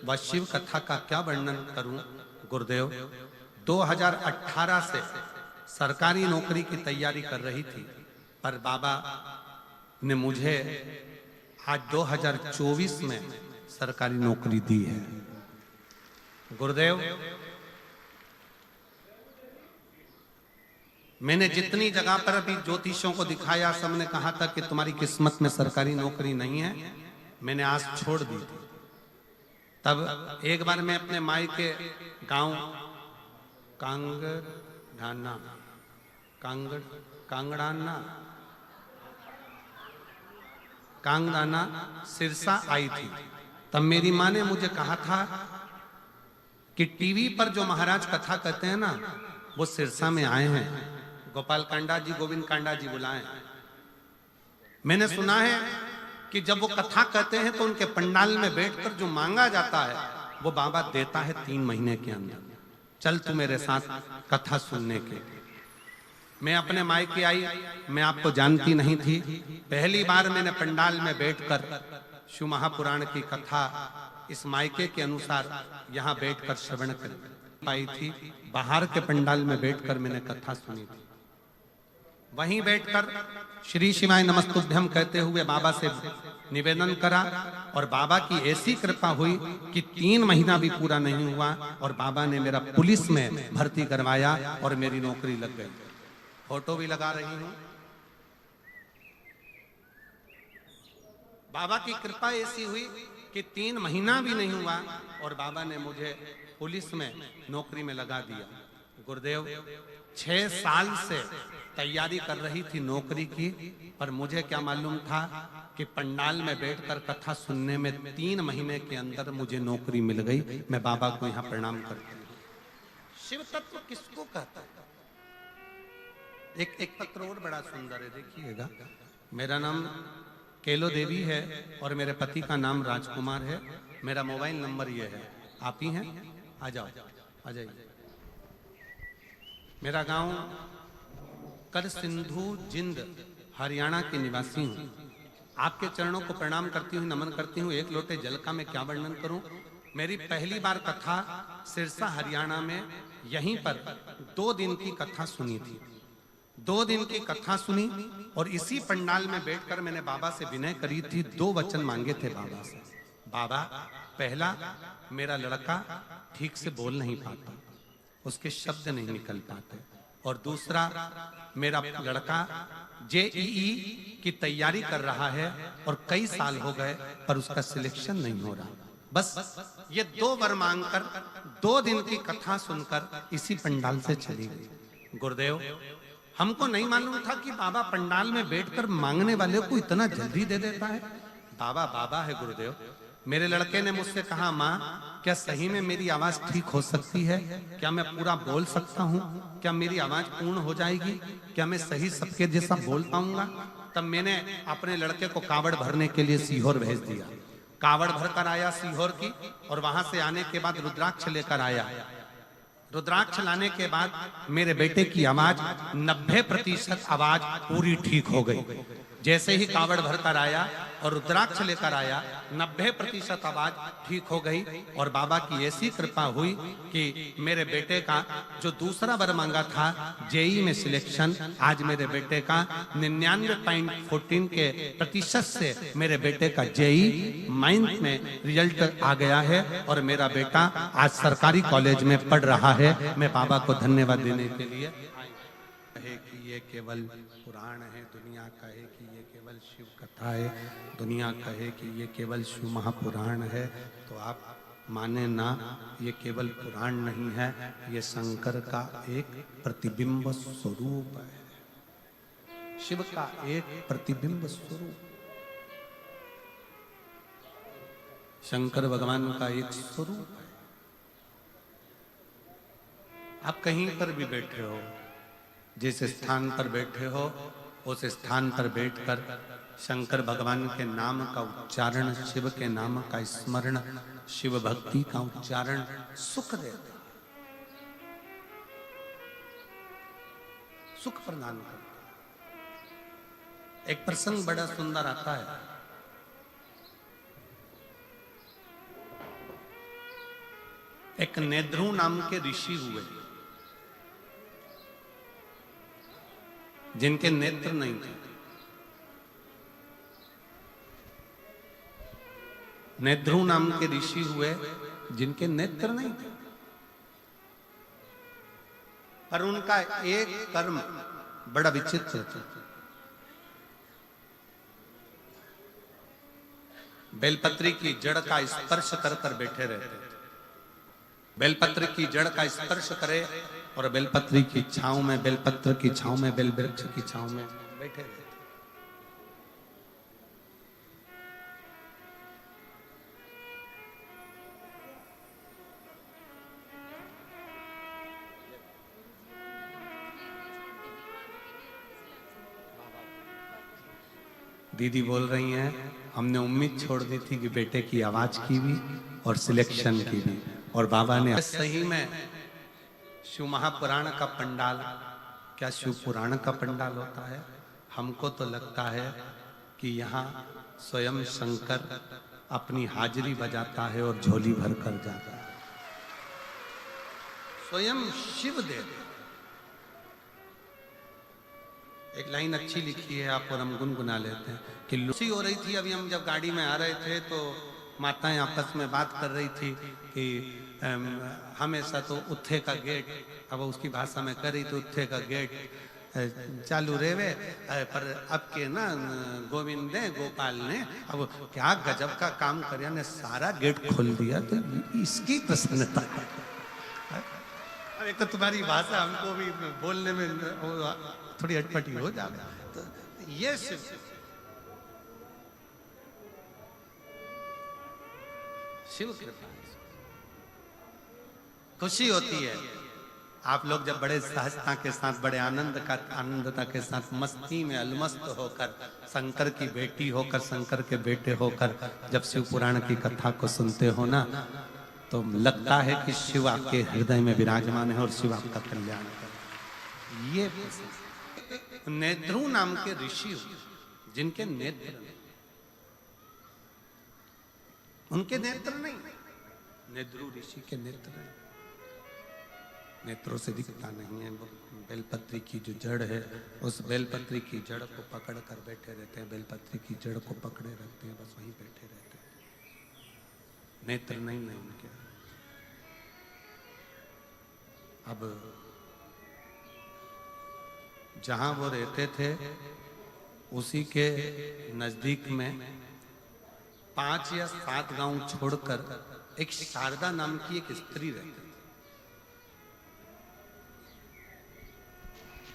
व शिव कथा का क्या वर्णन करूं गुरुदेव। 2018 से सरकारी नौकरी की तैयारी कर रही थी, पर बाबा ने मुझे आज 2024 में सरकारी नौकरी दी है। गुरुदेव, मैंने जितनी जगह पर अभी ज्योतिषों को दिखाया, सबने कहा था कि तुम्हारी किस्मत में सरकारी नौकरी नहीं है। मैंने आज छोड़ दी थी। तब एक बार मैं अपने माई के गांव कांगड़ाना सिरसा आई थी। तब मेरी माँ ने मुझे कहा था कि टीवी पर जो महाराज कथा कहते हैं ना, वो सिरसा में आए हैं, गोपाल कांडा जी, गोविंद कांडा जी बुलाए। मैंने सुना है कि जब वो कथा कहते हैं तो उनके पंडाल में बैठकर जो मांगा जाता है वो बाबा देता है 3 महीने के अंदर। चल तू मेरे साथ कथा सुनने के। मैं अपने मायके आई, मैं आपको जानती नहीं थी। पहली बार मैंने पंडाल में बैठकर शिव महापुराण की कथा इस मायके के अनुसार यहाँ बैठकर श्रवण कर पाई थी। बाहर के पंडाल में बैठकर मैंने कथा सुनी थी। वहीं बैठकर श्री शिवाय नमस्तुभ्यम कहते हुए बाबा से निवेदन करा, और बाबा की ऐसी कृपा हुई कि 3 महीना भी पूरा नहीं हुआ और बाबा ने मेरा पुलिस में भर्ती करवाया और मेरी नौकरी लग गई। फोटो भी लगा रही हूं। बाबा की कृपा ऐसी हुई कि 3 महीना भी नहीं हुआ और बाबा ने मुझे पुलिस में नौकरी में लगा दिया। गुरुदेव, 6 साल से तैयारी कर रही थी नौकरी की, पर मुझे क्या मालूम था कि पंडाल में बैठकर कथा सुनने में 3 महीने के अंदर मुझे नौकरी मिल गई। मैं बाबा को यहाँ प्रणाम करती हूँ। शिव तत्व किसको कहता है? एक पत्र और बड़ा सुंदर है, देखिएगा। मेरा नाम केलो देवी है और मेरे पति का नाम राजकुमार है। मेरा मोबाइल नंबर ये है। आप ही हैं? आ जाओ, आ जाइए। मेरा गांव कर सिंधु जिंद हरियाणा के निवासी हूँ। आपके चरणों को प्रणाम करती हूँ, नमन करती हूँ। एक लोटे जल का मैं क्या वर्णन करूं। मेरी पहली बार कथा सिरसा हरियाणा में यहीं पर 2 दिन की कथा सुनी थी। 2 दिन की कथा सुनी और इसी पंडाल में बैठकर मैंने बाबा से विनय करी थी। 2 वचन मांगे थे बाबा से। बाबा, पहला, मेरा लड़का ठीक से बोल नहीं पाता, उसके शब्द नहीं निकल पाते, और दूसरा, मेरा लड़का जेईई की तैयारी कर रहा है और कई साल हो गए पर उसका सिलेक्शन नहीं हो रहा। बस ये 2 वर मांगकर 2 दिन की कथा सुनकर इसी पंडाल से चली गई। गुरुदेव, हमको नहीं मालूम था कि बाबा पंडाल में बैठकर मांगने वाले को इतना जल्दी दे देता है। बाबा बाबा है गुरुदेव। मेरे लड़के ने मुझसे कहा, माँ, क्या सही में मेरी आवाज ठीक हो सकती है? क्या मैं पूरा बोल सकता हूँ? क्या मेरी आवाज पूर्ण हो जाएगी? क्या मैं सही सबके जैसा बोल पाऊंगा? तब मैंने अपने लड़के को कावड़ भरने के लिए सीहोर भेज दिया। कावड़ भरकर आया सीहोर की, और वहां से आने के बाद रुद्राक्ष लेकर आया। रुद्राक्ष लाने के बाद मेरे बेटे की आवाज 90% आवाज पूरी ठीक हो गई। जैसे ही कावड़ भरकर आया और रुद्राक्ष लेकर आया, 90% आवाज ठीक हो गई। और बाबा की ऐसी कृपा हुई कि मेरे बेटे का जो दूसरा वर मांगा था जेई में सिलेक्शन, आज मेरे बेटे का 99.14 के प्रतिशत से मेरे बेटे का जेई माइंस में रिजल्ट आ गया है, और मेरा बेटा आज सरकारी कॉलेज में पढ़ रहा है। मैं बाबा को धन्यवाद देने के लिए कहे कि ये केवल पुराण है, दुनिया कहे कि ये केवल शिव कथा है, दुनिया कहे कि ये केवल शिव महापुराण है, तो आप माने ना, ये केवल पुराण नहीं है, ये शंकर का एक प्रतिबिंब स्वरूप है, शिव का एक प्रतिबिंब स्वरूप, शंकर भगवान का एक स्वरूप है। आप कहीं पर भी बैठे हो, जिस स्थान पर बैठे हो उस स्थान पर बैठकर शंकर भगवान के नाम का उच्चारण, शिव के नाम का स्मरण, शिव भक्ति का उच्चारण सुख देता, सुख प्रदान करता। एक प्रसंग बड़ा सुंदर आता है। एक नेद्रु नाम के ऋषि हुए जिनके नेत्र नहीं थे। नेद्रु नाम के ऋषि हुए जिनके नेत्र नहीं थे, पर उनका एक कर्म बड़ा विचित्र था। बेलपत्री की जड़ का स्पर्श कर कर बैठे रहते थे। बेलपत्र की जड़ का स्पर्श करे और बेलपत्री की छांव में, बेलपत्र की छांव में, बेल वृक्ष की छांव में बैठे रहते। दीदी बोल रही हैं, हमने उम्मीद छोड़ दी थी कि बेटे की आवाज की भी और सिलेक्शन की भी, और बाबा ने सही में शिव महापुराण का पंडाल, क्या शिव पुराण का पंडाल होता है? हमको तो लगता है कि यहाँ स्वयं शंकर अपनी हाजिरी बजाता है और झोली भर कर जाता है। स्वयं शिव देव। एक लाइन अच्छी लिखी है, आप और हम गुनगुना लेते हैं कि लूसी हो रही थी। अभी हम जब गाड़ी में आ रहे थे तो माताएं आपस में बात कर रही थी कि हमेशा तो उत्थे का गेट, अब उसकी भाषा में कर रही थी, उत्थे का गेट चालू रेवे, पर अब के ना गोविंद ने, गोपाल ने अब क्या गजब का काम कर, ने सारा गेट खोल दिया। तो इसकी प्रसन्नता। एक तो तुम्हारी भाषा हमको भी बोलने में थोड़ी अटपटी हो जाए, तो ये शिव कृपा। खुशी होती है आप लोग जब बड़े सहजता के साथ, बड़े आनंदता के साथ, मस्ती में अलमस्त होकर, शंकर की बेटी होकर, शंकर के बेटे होकर जब शिव पुराण की कथा को सुनते हो ना, तो लगता है कि शिव आपके हृदय में विराजमान है और शिव आपका कल्याण कर। ये नेद्रु नाम के ऋषि जिनके नेत्र, उनके नेत्र नहीं, नेद्रु ऋषि के नेत्र नहीं, नेत्रों से दिखता नहीं है। वो बेलपत्री की जो जड़ है, उस बेलपत्री की जड़ को पकड़ कर बैठे रहते हैं, बेलपत्री की जड़ को पकड़े रहते हैं, बस वहीं बैठे रहते हैं, नेत्र नहीं है उनके। अब जहां वो रहते थे उसी के नजदीक में 5 या 7 गांव छोड़कर एक शारदा नाम की एक स्त्री रहती थी,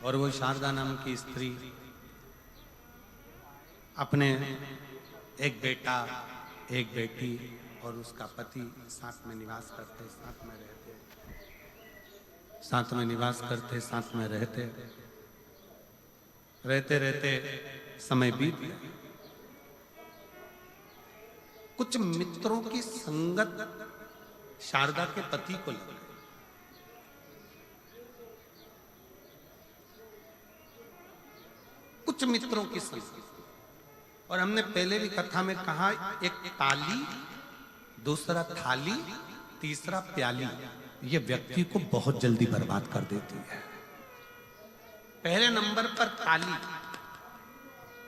और वो शारदा नाम की स्त्री अपने एक बेटा, एक बेटी और उसका पति साथ में निवास करते, साथ में रहते, साथ में निवास करते, साथ में रहते रहते रहते समय बीत गया। कुछ मित्रों की संगत शारदा के पति को लग गई। कुछ मित्रों की संगत, और हमने पहले भी कथा में कहा, एक ताली, दूसरा थाली, तीसरा प्याली, ये व्यक्ति को बहुत जल्दी बर्बाद कर देती है। पहले नंबर पर ताली,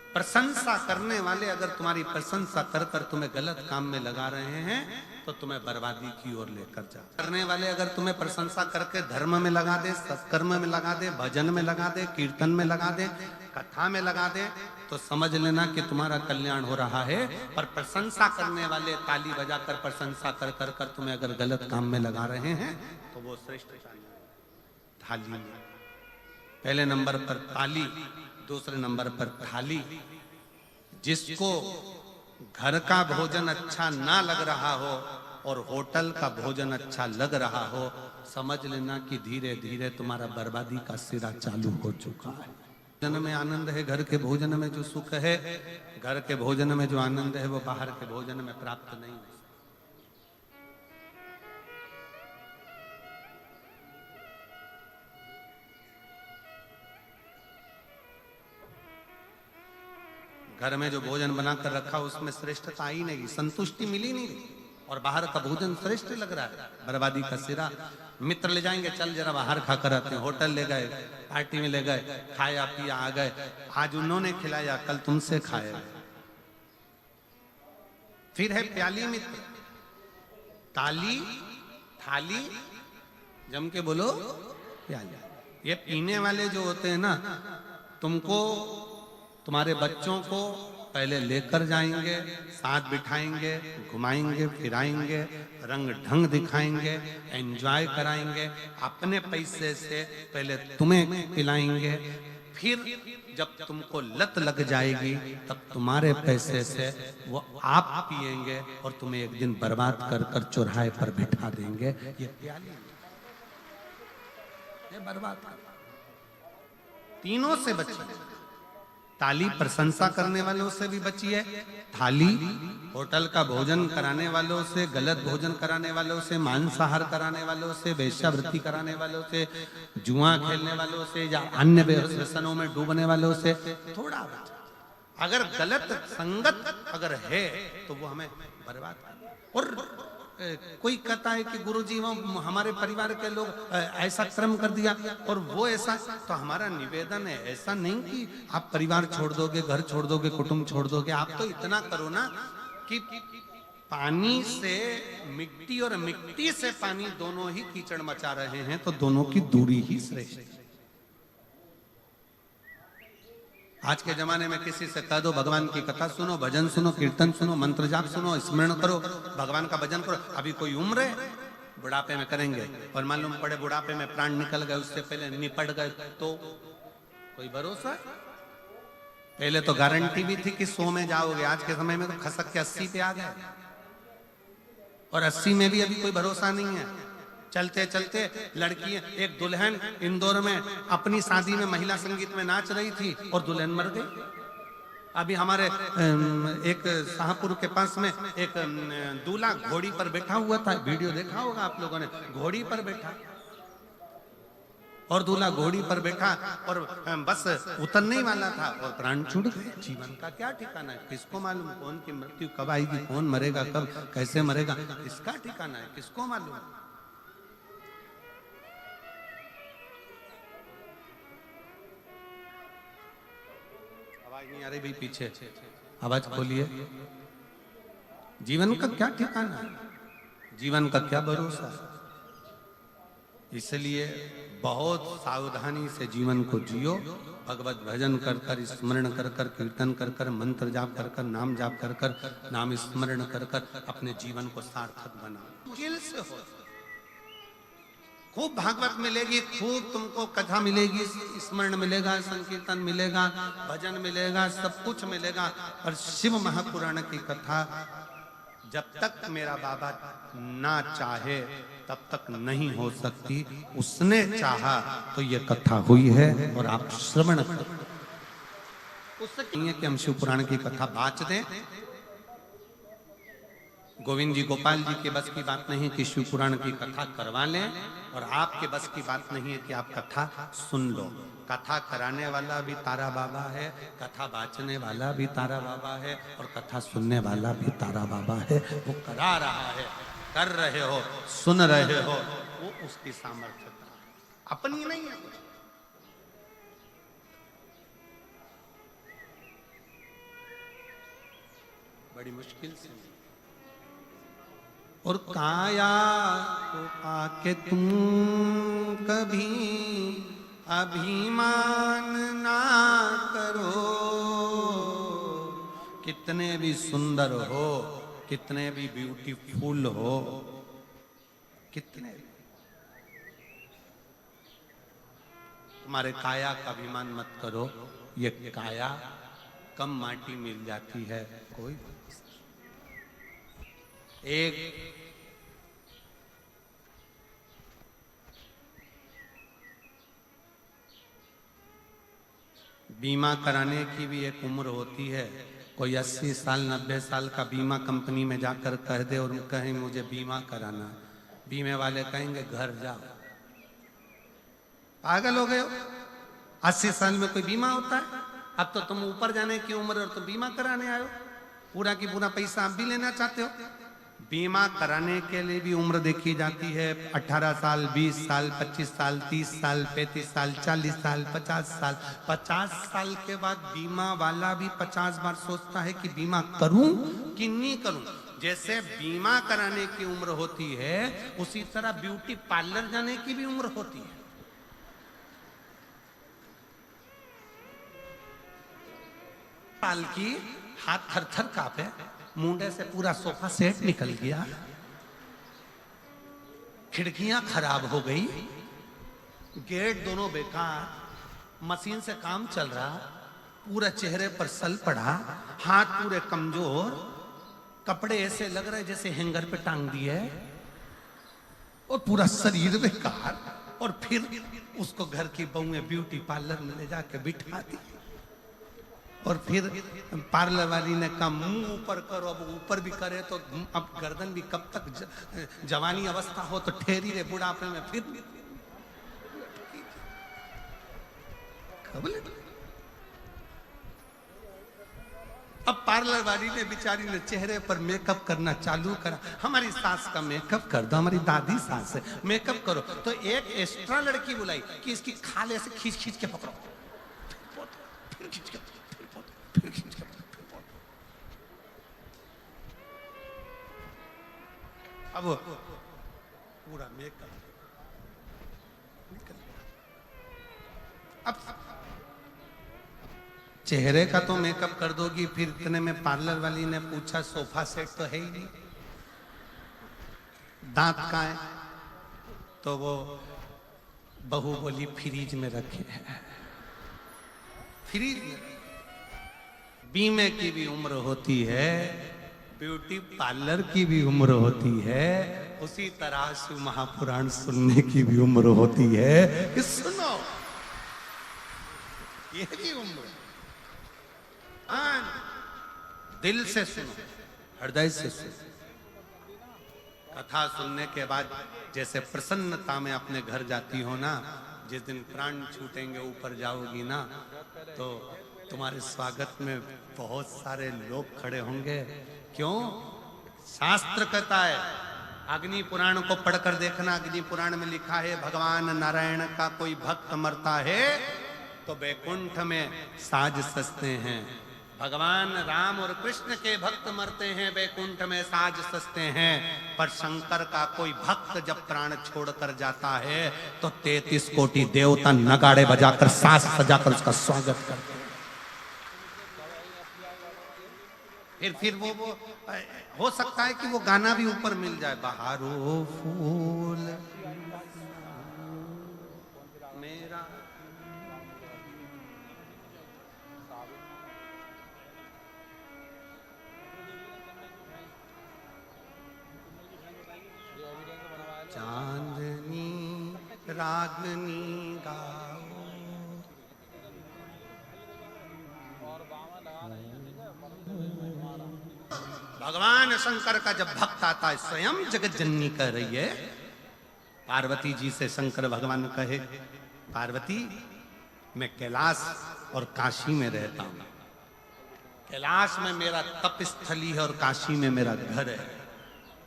प्रशंसा करने वाले अगर तुम्हारी प्रशंसा कर कर तुम्हें गलत काम में लगा रहे हैं तो तुम्हें बर्बादी की ओर लेकर जा। करने वाले अगर तुम्हें प्रशंसा करके धर्म में लगा दे, सत्कर्म में लगा दे, भजन में लगा दे, कीर्तन में लगा दे, कथा में लगा दे, तो समझ लेना कि तुम्हारा कल्याण हो रहा है। पर प्रशंसा करने वाले ताली बजाकर प्रशंसा कर कर कर तुम्हें अगर गलत काम में लगा रहे हैं तो वो श्रेष्ठ थाली में। पहले नंबर पर ताली, दूसरे नंबर पर थाली। जिसको घर का भोजन अच्छा ना लग रहा हो और होटल का भोजन अच्छा लग रहा हो, समझ लेना कि धीरे धीरे तुम्हारा बर्बादी का सिरा चालू हो चुका है। भोजन में आनंद है, घर के भोजन में जो सुख है, घर के भोजन में जो आनंद है, वो बाहर के भोजन में प्राप्त नहीं है। घर में जो भोजन बनाकर रखा उसमें श्रेष्ठता आई नहीं, संतुष्टि मिली नहीं, और बाहर का भोजन श्रेष्ठ लग रहा है, बर्बादी का सिरा। मित्र ले जाएंगे, चल जरा बाहर खा कर आते हैं, होटल ले गए, पार्टी में ले गए, खाया पिया आ गए, आज उन्होंने खिलाया, कल तुमसे खाया। फिर है प्याली मित्र, ताली, थाली, जम के बोलो प्याली। ये पीने वाले जो होते हैं ना, तुमको, तुम्हारे बच्चों को पहले लेकर जाएंगे, साथ बिठाएंगे, घुमाएंगे, फिराएंगे, रंग ढंग दिखाएंगे, एंजॉय कराएंगे, अपने पैसे से पहले तुम्हें पिलाएंगे, फिर जब तुमको लत लग जाएगी तब तुम्हारे पैसे से वो आप पिएंगे और तुम्हें एक दिन बर्बाद कर कर चौराहे पर बिठा देंगे। ये प्याली, ये बर्बाद कर। तीनों से बचिए। ताली प्रशंसा करने वालों से भी बचिए, थाली होटल का भोजन कराने वालों से, गलत भोजन कराने वालों से, मांसाहार कराने वालों से, वेश्यावृत्ति कराने वालों से, जुआ खेलने वालों से, या अन्य व्यसनों में डूबने वालों से थोड़ा बचा। अगर गलत संगत अगर है तो वो हमें बर्बाद कर। और कोई कहता है कि गुरुजी वो हमारे परिवार के लोग ऐसा कर्म कर दिया और वो ऐसा, तो हमारा निवेदन है, ऐसा नहीं कि आप परिवार छोड़ दोगे, घर छोड़ दोगे, कुटुंब छोड़ दोगे। आप तो इतना करो ना कि पानी से मिट्टी और मिट्टी से पानी दोनों ही कीचड़ मचा रहे हैं, तो दोनों की दूरी ही श्रेष्ठ है। आज के जमाने में किसी से कह दो भगवान की कथा सुनो, भजन सुनो, कीर्तन सुनो, मंत्र जाप सुनो, स्मरण करो, भगवान का भजन करो। अभी कोई उम्र है, बुढ़ापे में करेंगे, और मालूम पड़े बुढ़ापे में प्राण निकल गए, उससे पहले निपट गए, तो कोई भरोसा? पहले तो गारंटी भी थी कि 100 में जाओगे, आज के समय में तो खसक के 80 पे आ गए, और 80 में भी अभी कोई भरोसा नहीं है। चलते चलते लड़की, एक दुल्हन इंदौर में अपनी शादी में महिला संगीत में नाच रही थी और दुल्हन मर गई। अभी हमारे एक शाहपुर के पास में एक दूल्हा घोड़ी पर बैठा हुआ था, वीडियो देखा होगा आप लोगों ने, घोड़ी पर बैठा, और दूल्हा घोड़ी पर बैठा और बस उतरने ही वाला था और प्राण छूट गए। जीवन का क्या ठिकाना है, किसको मालूम कौन की मृत्यु कब आएगी, कौन मरेगा कब, कैसे मरेगा, किसका ठिकाना है, किसको मालूम। नहीं आ रही भाई, पीछे आवाज खोलिए। जीवन का क्या ठिकाना है, जीवन का क्या भरोसा है। इसलिए बहुत सावधानी से जीवन को जियो, भगवत भजन कर कर, स्मरण कर कर, कीर्तन कर कर, मंत्र जाप कर कर, नाम जाप कर कर, नाम स्मरण कर कर अपने जीवन को सार्थक बनाओ। मुश्किल से हो, खूब भागवत मिलेगी, खूब तुमको कथा मिलेगी, स्मरण मिलेगा, संकीर्तन मिलेगा, भजन मिलेगा, सब कुछ मिलेगा, और शिव महापुराण की कथा जब तक मेरा बाबा ना चाहे तब तक नहीं हो सकती। उसने चाहा तो ये कथा हुई है और आप श्रवण करो। उससे नहीं है कि हम शिव पुराण की कथा बाँच दें, गोविंद जी गोपाल जी के बस की बात नहीं कि शिव पुराण की कथा करवा लें, और आपके बस की बात नहीं है कि आप कथा सुन लो। कथा कराने वाला भी तारा बाबा है, कथा बाचने वाला भी तारा बाबा है, और कथा सुनने वाला भी तारा बाबा है। वो करा रहा है, कर रहे हो, सुन रहे हो, वो उसकी सामर्थ्यता अपनी नहीं है। बड़ी मुश्किल से। और काया को पाके तुम कभी अभिमान ना करो, कितने भी सुंदर हो, कितने भी ब्यूटीफुल हो, कितने भी, तुम्हारे काया का अभिमान मत करो। ये काया कम माटी मिल जाती है, कोई एक बीमा कराने की भी एक उम्र होती है। कोई 80 साल 90 साल का बीमा कंपनी में जाकर कह दे और कहें मुझे बीमा कराना, बीमे वाले कहेंगे घर जाओ, पागल हो गए हो, 80 साल में कोई बीमा होता है? अब तो तुम ऊपर जाने की उम्र और तुम बीमा कराने आए हो, पूरा की पूरा पैसा आप भी लेना चाहते हो। बीमा कराने के लिए भी उम्र देखी जाती है, 18 साल, 20 साल, 25 साल, 30 साल, 35 साल, 40 साल, 50 साल। 50 साल के बाद बीमा वाला भी 50 बार सोचता है कि बीमा करूं कि नहीं करूं। जैसे बीमा कराने की उम्र होती है, उसी तरह ब्यूटी पार्लर जाने की भी उम्र होती है। साल की हाथ थर थर कांपे, मुंडे से पूरा सोफा सेट निकल गया, खिड़कियां खराब हो गई, गेट दोनों बेकार, मशीन से काम चल रहा, पूरा चेहरे पर सल पड़ा, हाथ पूरे कमजोर, कपड़े ऐसे लग रहे जैसे हैंगर पे टांग दिए, और पूरा शरीर बेकार। और फिर उसको घर की बहुएं ब्यूटी पार्लर में ले जाके बिठा दी, और फिर पार्लर वाली ने कहा मुंह ऊपर करो। अब ऊपर भी करे तो अब गर्दन भी कब तक, जवानी अवस्था हो तो ठहरी रहे, बुढ़ापे में फिर अब पार्लर वाली ने बेचारी ने चेहरे पर मेकअप करना चालू करा। हमारी सास का मेकअप कर दो, हमारी दादी सास है, मेकअप करो। तो एक एक्स्ट्रा लड़की बुलाई कि इसकी खाले से खींच खींच के पकड़ो, फिर खींच के, अब पूरा मेकअप निकल। अब चेहरे का तो मेकअप कर दोगी, फिर इतने में पार्लर वाली ने पूछा सोफा सेट तो है ही नहीं, दांत कहाँ है? तो वो बहू बोली फ्रीज में रखे हैं, फ्रीज में। बीमे की भी उम्र होती है, ब्यूटी पार्लर की भी उम्र होती है, उसी तरह शिव महापुराण सुनने की भी उम्र होती है कि सुनो, ये भी उम्र, दिल से सुनो, हृदय से सुनो। कथा सुनने के बाद जैसे प्रसन्नता में अपने घर जाती हो ना, जिस दिन प्राण छूटेंगे ऊपर जाओगी ना, तो तुम्हारे स्वागत में बहुत सारे लोग खड़े होंगे। क्यों? शास्त्र कहता है, अग्नि पुराण को पढ़कर देखना, अग्नि पुराण में लिखा है भगवान नारायण का कोई भक्त मरता है तो बैकुंठ में साज सजते हैं। भगवान राम और कृष्ण के भक्त मरते हैं, बैकुंठ में साज सजते हैं। पर शंकर का कोई भक्त जब प्राण छोड़कर जाता है तो 33 कोटि देवता नगाड़े बजाकर साज सजाकर उसका स्वागत करते हैं। फिर वो हो सकता है कि वो गाना भी ऊपर मिल जाए, बहारो फूल मेरा, चांदनी रागनी गाओ, भगवान में शंकर का जब भक्त आता है, स्वयं जगत जननी कह रही है, पार्वती जी से शंकर भगवान कहे, पार्वती मैं कैलाश और काशी में रहता हूं, कैलाश में मेरा तप स्थली है और काशी में मेरा घर है।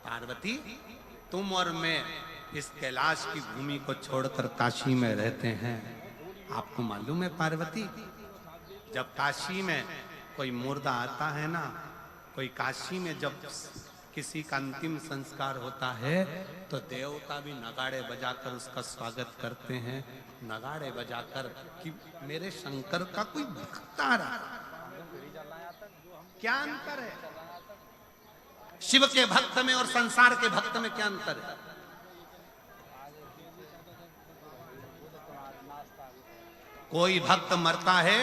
पार्वती तुम और मैं इस कैलाश की भूमि को छोड़कर काशी में रहते हैं। आपको मालूम है पार्वती, जब काशी में कोई मुर्दा आता है ना, कोई काशी में जब किसी का अंतिम संस्कार होता है तो देवता भी नगाड़े बजाकर उसका स्वागत करते हैं, नगाड़े बजाकर कि मेरे शंकर का कोई भक्त आ रहा है। क्या अंतर है शिव के भक्त में और संसार के भक्त में? क्या अंतर है? कोई भक्त मरता है,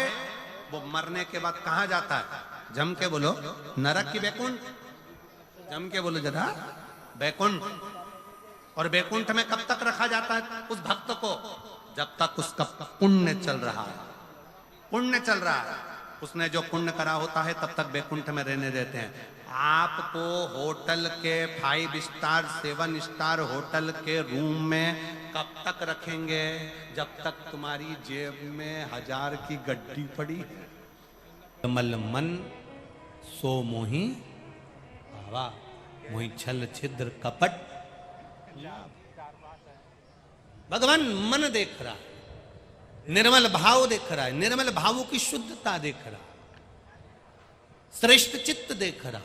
वो मरने के बाद कहां जाता है? जम के बोलो, नरक की बैकुंठ? जम के बोलो जरा, बैकुंठ। और बैकुंठ में कब तक रखा जाता है उस भक्त को? जब तक उसका पुण्य चल रहा है, पुण्य चल रहा है, उसने जो पुण्य करा होता है तब तक बैकुंठ में रहने देते हैं। आपको होटल के 5 स्टार 7 स्टार होटल के रूम में कब तक रखेंगे? जब तक तुम्हारी जेब में 1000 की गड्डी पड़ी। कमल मन सो मोही भावा, मोही छल छिद्र कपट। भगवान मन देख रहा है, निर्मल भाव देख रहा है, निर्मल भावों की शुद्धता देख रहा, श्रेष्ठ चित्त देख रहा।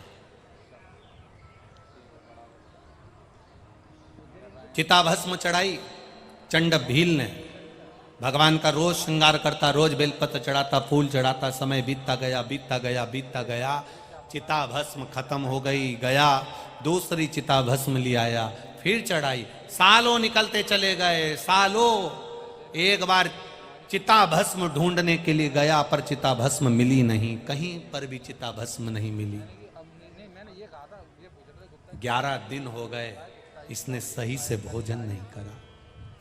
चिताभस्म चढ़ाई चंड भील ने, भगवान का रोज श्रृंगार करता, रोज बेलपत्र चढ़ाता, फूल चढ़ाता, समय बीतता गया बीतता गया बीतता गया, चिताभस्म खत्म हो गई, गया दूसरी चिताभस्म ले आया, फिर चढ़ाई, सालों निकलते चले गए, सालों। एक बार चिताभस्म ढूंढने के लिए गया पर चिताभस्म मिली नहीं, कहीं पर भी चिताभस्म नहीं मिली। 11 दिन हो गए, इसने सही से भोजन नहीं करा,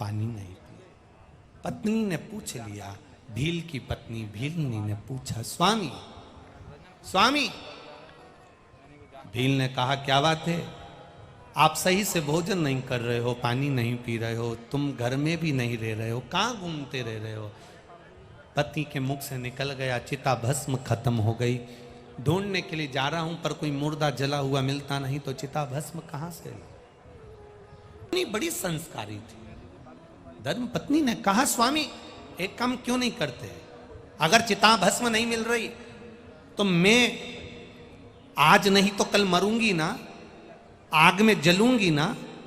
पानी नहीं पिया। पत्नी ने पूछ लिया, भील की पत्नी भीलनी ने पूछा, स्वामी स्वामी। भील ने कहा, क्या बात है? आप सही से भोजन नहीं कर रहे हो, पानी नहीं पी रहे हो, तुम घर में भी नहीं रह रहे हो, कहाँ घूमते रह रहे हो? पति के मुख से निकल गया, चिता भस्म खत्म हो गई, ढूंढने के लिए जा रहा हूं पर कोई मुर्दा जला हुआ मिलता नहीं, तो चिता भस्म कहां से? इतनी बड़ी संस्कारी थी। धर्म पत्नी ने कहा, स्वामी एक काम क्यों नहीं करते? अगर चिता भस्म नहीं मिल रही तो मैं आज नहीं तो कल मरूंगी ना, आग में जलूंगी ना,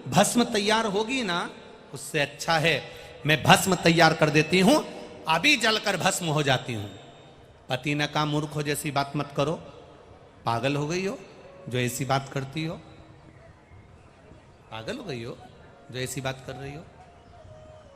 भस्म तैयार होगी ना, उससे अच्छा है मैं भस्म तैयार कर देती हूं, अभी जलकर भस्म हो जाती हूं। पति ने कहा, मूर्ख हो जैसी बात मत करो, पागल हो गई हो जो ऐसी बात करती हो, पागल हो गई हो जो ऐसी बात कर रही हो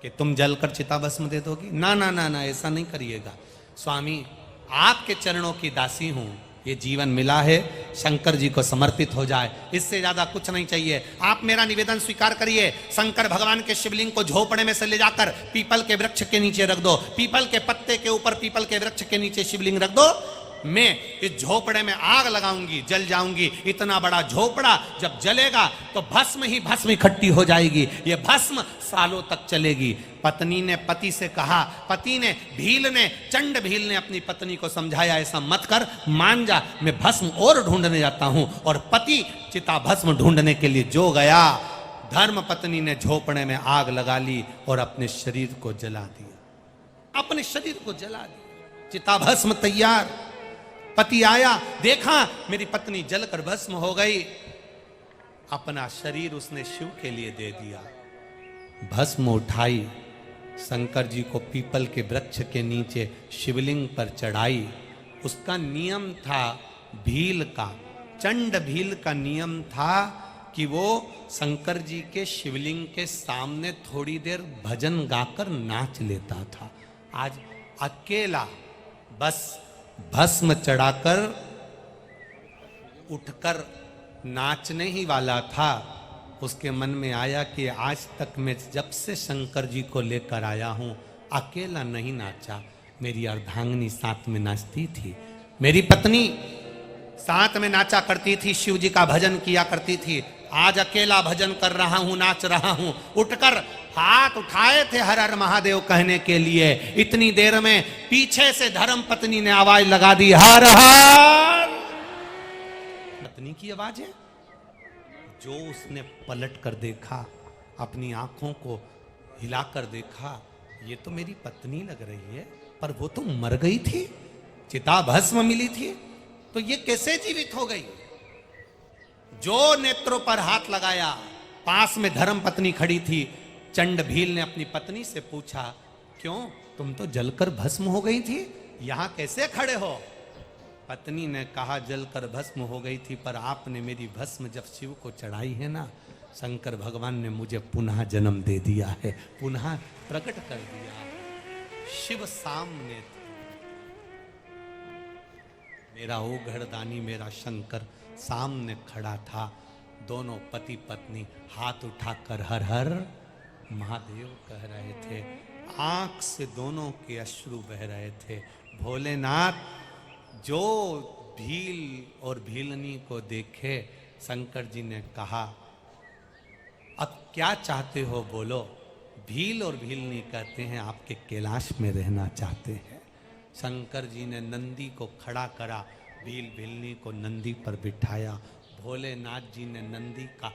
कि तुम जलकर चिता भस्म दे दोगी? ना ना ना ना, ऐसा नहीं करिएगा स्वामी, आपके चरणों की दासी हूं, ये जीवन मिला है, शंकर जी को समर्पित हो जाए, इससे ज्यादा कुछ नहीं चाहिए। आप मेरा निवेदन स्वीकार करिए, शंकर भगवान के शिवलिंग को झोपड़े में से ले जाकर पीपल के वृक्ष के नीचे रख दो, पीपल के पत्ते के ऊपर पीपल के वृक्ष के नीचे शिवलिंग रख दो, मैं इस झोपड़े में आग लगाऊंगी, जल जाऊंगी। इतना बड़ा झोपड़ा जब जलेगा तो भस्म ही भस्म इकट्ठी हो जाएगी, ये भस्म सालों तक चलेगी। पत्नी ने पति से कहा, पति ने भील ने, चंड भील ने अपनी पत्नी को समझाया, ऐसा मत कर, मान जा, मैं भस्म और ढूंढने जाता हूं। और पति चिता भस्म ढूंढने के लिए जो गया, धर्म पत्नी ने झोपड़े में आग लगा ली और अपने शरीर को जला दिया, अपने शरीर को जला दिया। चिता भस्म तैयार, पति आया, देखा मेरी पत्नी जलकर भस्म हो गई, अपना शरीर उसने शिव के लिए दे दिया। भस्म उठाई, शंकर जी को पीपल के वृक्ष के नीचे शिवलिंग पर चढ़ाई। उसका नियम था भील का, चंड भील का नियम था कि वो शंकर जी के शिवलिंग के सामने थोड़ी देर भजन गाकर नाच लेता था। आज अकेला बस भस्म चढ़ाकर उठकर नाचने ही वाला था। उसके मन में आया कि आज तक मैं जब से शंकर जी को लेकर आया हूं, अकेला नहीं नाचा, मेरी अर्धांगिनी साथ में नाचती थी, मेरी पत्नी साथ में नाचा करती थी, शिव जी का भजन किया करती थी। आज अकेला भजन कर रहा हूं, नाच रहा हूं। उठकर हाथ उठाए थे हर हर महादेव कहने के लिए। इतनी देर में पीछे से धर्म पत्नी ने आवाज लगा दी, हर हर। पत्नी की आवाज है। जो उसने पलट कर देखा, अपनी आंखों को हिलाकर देखा, ये तो मेरी पत्नी लग रही है, पर वो तो मर गई थी, चिता भस्म मिली थी, तो ये कैसे जीवित हो गई? जो नेत्रों पर हाथ लगाया, पास में धर्म पत्नी खड़ी थी। चंड भील ने अपनी पत्नी से पूछा, क्यों, तुम तो जलकर भस्म हो गई थी, यहां कैसे खड़े हो? पत्नी ने कहा, जलकर भस्म हो गई थी, पर आपने मेरी भस्म जब शिव को चढ़ाई है ना, शंकर भगवान ने मुझे पुनः जन्म दे दिया है, पुनः प्रकट कर दिया। शिव सामने थे, मेरा ओघड़दानी मेरा शंकर सामने खड़ा था। दोनों पति पत्नी हाथ उठाकर हर हर महादेव कह रहे थे। आंख से दोनों के अश्रु बह रहे थे। भोलेनाथ जो भील और भीलनी को देखे, शंकर जी ने कहा, अब क्या चाहते हो बोलो। भील और भीलनी कहते हैं आपके कैलाश में रहना चाहते हैं। शंकर जी ने नंदी को खड़ा करा, भील भीलनी को नंदी पर बिठाया। भोलेनाथ जी ने नंदी का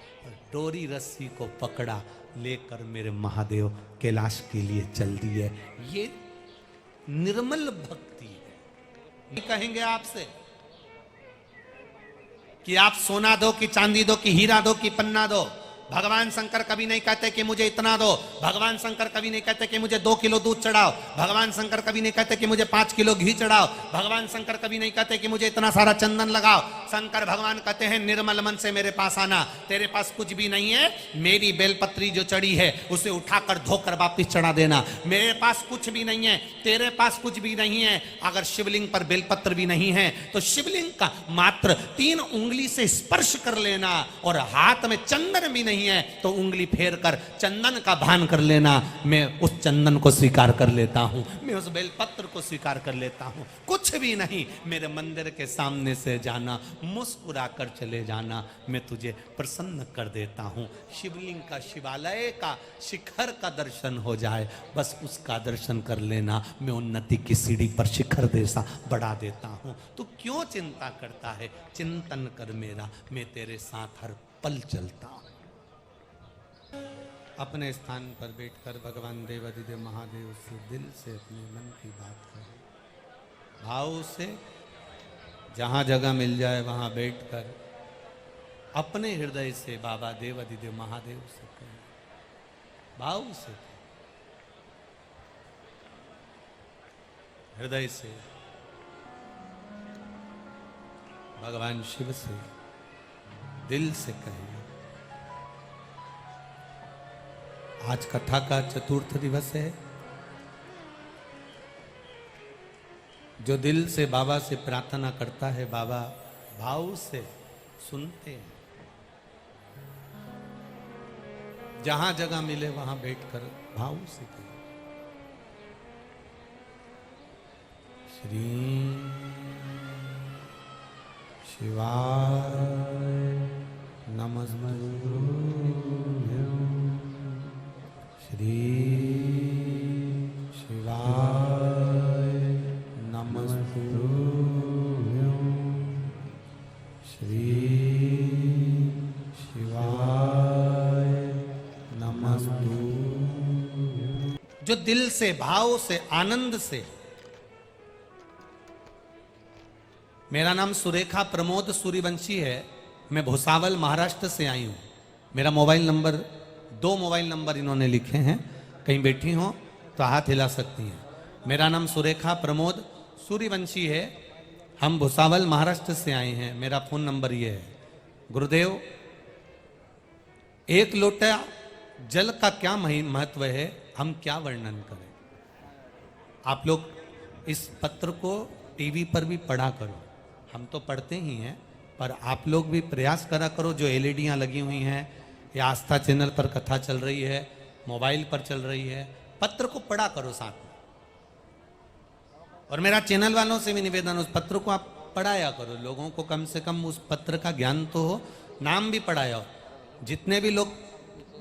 डोरी रस्सी को पकड़ा, लेकर मेरे महादेव कैलाश के लिए चल दिए। ये निर्मल भक्ति है। कहेंगे आपसे कि आप सोना दो कि चांदी दो कि हीरा दो कि पन्ना दो, भगवान शंकर कभी नहीं कहते कि मुझे इतना दो। भगवान शंकर कभी नहीं कहते कि मुझे 2 किलो दूध चढ़ाओ। भगवान शंकर कभी नहीं कहते कि मुझे 5 किलो घी चढ़ाओ। भगवान शंकर कभी नहीं कहते कि मुझे इतना सारा चंदन लगाओ। शंकर भगवान कहते हैं, निर्मल मन से मेरे पास आना। तेरे पास कुछ भी नहीं है, मेरी बेलपत्री जो चढ़ी है उसे उठाकर धोकर वापिस चढ़ा देना। मेरे पास कुछ भी नहीं है, तेरे पास कुछ भी नहीं है। अगर शिवलिंग पर बेलपत्र भी नहीं है तो शिवलिंग का मात्र 3 उंगली से स्पर्श कर लेना, और हाथ में चंदन भी नहीं है तो उंगली फेर कर चंदन का भान कर लेना। मैं उस चंदन को स्वीकार कर लेता हूं, मैं उस बेलपत्र को स्वीकार कर लेता हूं। कुछ भी नहीं, मेरे मंदिर के सामने से जाना, मुस्कुरा कर चले जाना, मैं तुझे प्रसन्न कर देता हूं। शिवलिंग का, शिवालय का शिखर का दर्शन हो जाए, बस उसका दर्शन कर लेना, मैं उन्नति की सीढ़ी पर शिखर जैसा बढ़ा देता हूं। तू क्यों चिंता करता है? चिंतन कर मेरा, मैं तेरे साथ हर पल चलता हूं। अपने स्थान पर बैठकर भगवान देवाधिदेव महादेव से दिल से अपने मन की बात करें। भाव से जहाँ जगह मिल जाए वहाँ बैठकर अपने हृदय से बाबा देवाधिदेव महादेव से कहें। भाव से, हृदय से भगवान शिव से दिल से कहें। आज कथा का चतुर्थ दिवस है। जो दिल से बाबा से प्रार्थना करता है, बाबा भाव से सुनते हैं। जहां जगह मिले वहां बैठकर भाव से कहें, श्री शिवाय नमस्ते। श्री शिवाय नमस्तुभ्यं। श्री शिवाय नमस्तुभ्यं। जो दिल से, भाव से, आनंद से। मेरा नाम सुरेखा प्रमोद सूर्यवंशी है। मैं भुसावल महाराष्ट्र से आई हूं। मेरा मोबाइल नंबर, 2 मोबाइल नंबर इन्होंने लिखे हैं, कहीं बैठी हो तो हाथ हिला सकती हैं। मेरा नाम सुरेखा प्रमोद सूर्यवंशी है। हम भुसावल महाराष्ट्र से आए हैं। मेरा फ़ोन नंबर ये है। गुरुदेव, 1 लोटा जल का क्या महत्व है, हम क्या वर्णन करें। आप लोग इस पत्र को टीवी पर भी पढ़ा करो। हम तो पढ़ते ही हैं, पर आप लोग भी प्रयास करा करो। जो एलईडीयाँ लगी हुई हैं या आस्था चैनल पर कथा चल रही है, मोबाइल पर चल रही है, पत्र को पढ़ा करो साथ में। और मेरा चैनल वालों से भी निवेदन, उस पत्र को आप पढ़ाया करो लोगों को, कम से कम उस पत्र का ज्ञान तो हो, नाम भी पढ़ाया हो। जितने भी लोग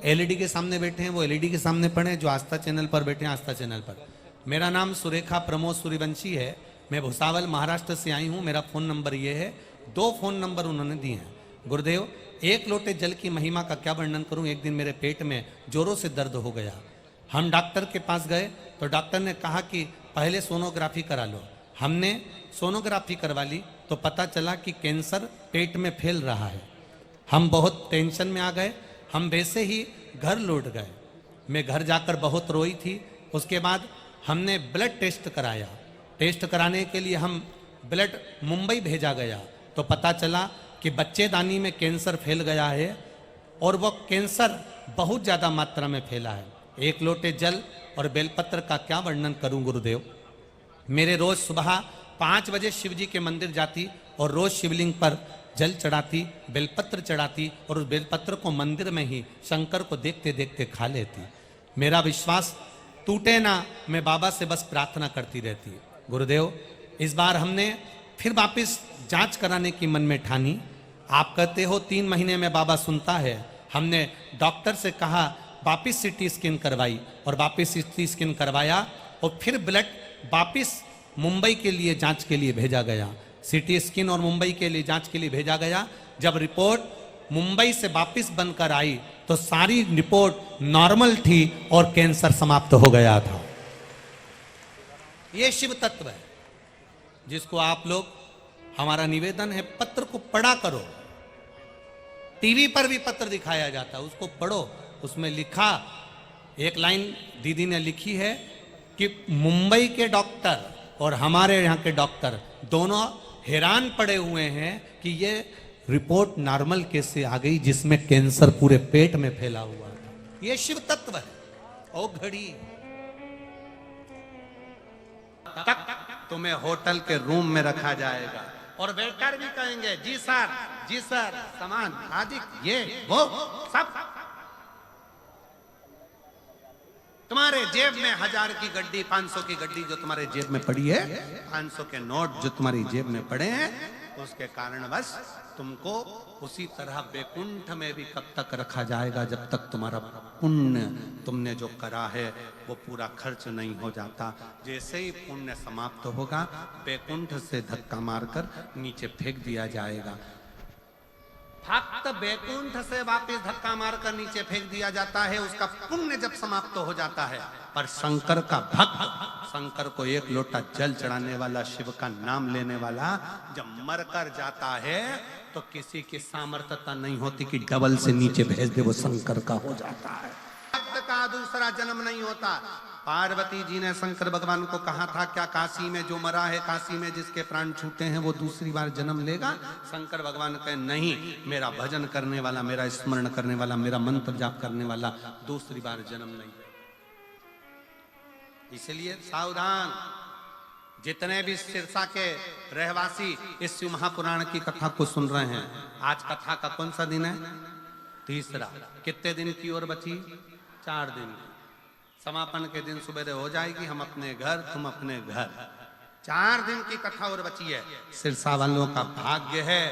एलईडी के सामने बैठे हैं वो एलईडी के सामने पढ़ें, जो आस्था चैनल पर बैठे हैं आस्था चैनल पर। मेरा नाम सुरेखा प्रमोद सूर्यवंशी है, मैं भुसावल महाराष्ट्र से आई हूँ। मेरा फ़ोन नंबर ये है, 2 फ़ोन नंबर उन्होंने दिए हैं। गुरुदेव, 1 लोटे जल की महिमा का क्या वर्णन करूं। एक दिन मेरे पेट में जोरों से दर्द हो गया। हम डॉक्टर के पास गए तो डॉक्टर ने कहा कि पहले सोनोग्राफी करा लो। हमने सोनोग्राफी करवा ली तो पता चला कि कैंसर पेट में फैल रहा है। हम बहुत टेंशन में आ गए। हम वैसे ही घर लौट गए। मैं घर जाकर बहुत रोई थी। उसके बाद हमने ब्लड टेस्ट कराया। टेस्ट कराने के लिए हम ब्लड मुंबई भेजा गया तो पता चला कि बच्चेदानी में कैंसर फैल गया है और वो कैंसर बहुत ज़्यादा मात्रा में फैला है। 1 लोटे जल और बेलपत्र का क्या वर्णन करूं गुरुदेव। मेरे रोज सुबह 5 बजे शिव जी के मंदिर जाती और रोज शिवलिंग पर जल चढ़ाती, बेलपत्र चढ़ाती और उस बेलपत्र को मंदिर में ही शंकर को देखते देखते खा लेती। मेरा विश्वास टूटे ना, मैं बाबा से बस प्रार्थना करती रहती। गुरुदेव, इस बार हमने फिर वापस जांच कराने की मन में ठानी। आप कहते हो 3 महीने में बाबा सुनता है। हमने डॉक्टर से कहा वापस सीटी स्कैन करवाई और वापस सीटी स्कैन करवाया और फिर ब्लड वापस मुंबई के लिए जांच के लिए भेजा गया। सीटी स्कैन और मुंबई के लिए जांच के लिए भेजा गया। जब रिपोर्ट मुंबई से वापस बनकर आई तो सारी रिपोर्ट नॉर्मल थी और कैंसर समाप्त हो गया था। ये शिव तत्व है जिसको आप लोग, हमारा निवेदन है, पत्र को पढ़ा करो। टीवी पर भी पत्र दिखाया जाता है, उसको पढ़ो। उसमें लिखा, एक लाइन दीदी ने लिखी है कि मुंबई के डॉक्टर और हमारे यहाँ के डॉक्टर दोनों हैरान पड़े हुए हैं कि ये रिपोर्ट नॉर्मल कैसे आ गई जिसमें कैंसर पूरे पेट में फैला हुआ था। ये शिव तत्व है। ओ घड़ी तक तुम्हें होटल के रूम में रखा जाएगा और वेटर भी कहेंगे जी सर, सामान आदि ये वो सब। तुम्हारे जेब में 1000 की गड्डी, 500 की गड्डी जो तुम्हारे जेब में पड़ी है, 500 के नोट जो तुम्हारी जेब में पड़े हैं, उसके कारण बस तुमको उसी तरह बैकुंठ में भी कब तक रखा जाएगा जब तक तुम्हारा पुण्य तुमने जो करा है वो पूरा खर्च नहीं हो जाता। जैसे ही पुण्य समाप्त होगा बैकुंठ से धक्का मारकर नीचे फेंक दिया जाएगा। फक्त बैकुंठ से वापस धक्का मारकर नीचे फेंक दिया जाता है, उसका पुण्य जब समाप्त हो जाता है। पर शंकर का भक्त, शंकर को 1 लोटा जल चढ़ाने वाला, शिव का नाम लेने वाला जब मर कर जाता है तो किसी की सामर्थ्यता नहीं होती कि डबल से नीचे भेज दे, वो शंकर का हो जाता है। भक्त का दूसरा जन्म नहीं होता। पार्वती जी ने शंकर भगवान को कहा था, क्या काशी में जो मरा है, काशी में जिसके प्राण छूटे हैं, वो दूसरी बार जन्म लेगा? शंकर भगवान कहे नहीं, मेरा भजन करने वाला, मेरा स्मरण करने वाला, मेरा मंत्र जाप करने वाला दूसरी बार जन्म नहीं। इसलिए सावधान। जितने भी सिरसा के रहवासी इस शिव महापुराण की कथा को सुन रहे हैं, आज कथा का कौन सा दिन है? तीसरा। कितने दिन की ओर बची? 4 दिन। समापन के दिन सुबह हो जाएगी, हम अपने घर, तुम अपने घर। 4 दिन की कथा और बची है। सिरसा वालों का भाग्य है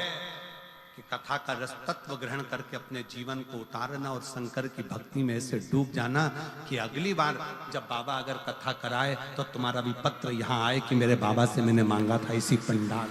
कि कथा का रस तत्व ग्रहण करके अपने जीवन को उतारना और शंकर की भक्ति में ऐसे डूब जाना कि अगली बार जब बाबा अगर कथा कराए तो तुम्हारा भी पत्र यहाँ आए कि मेरे बाबा से मैंने मांगा था इसी पंडाल।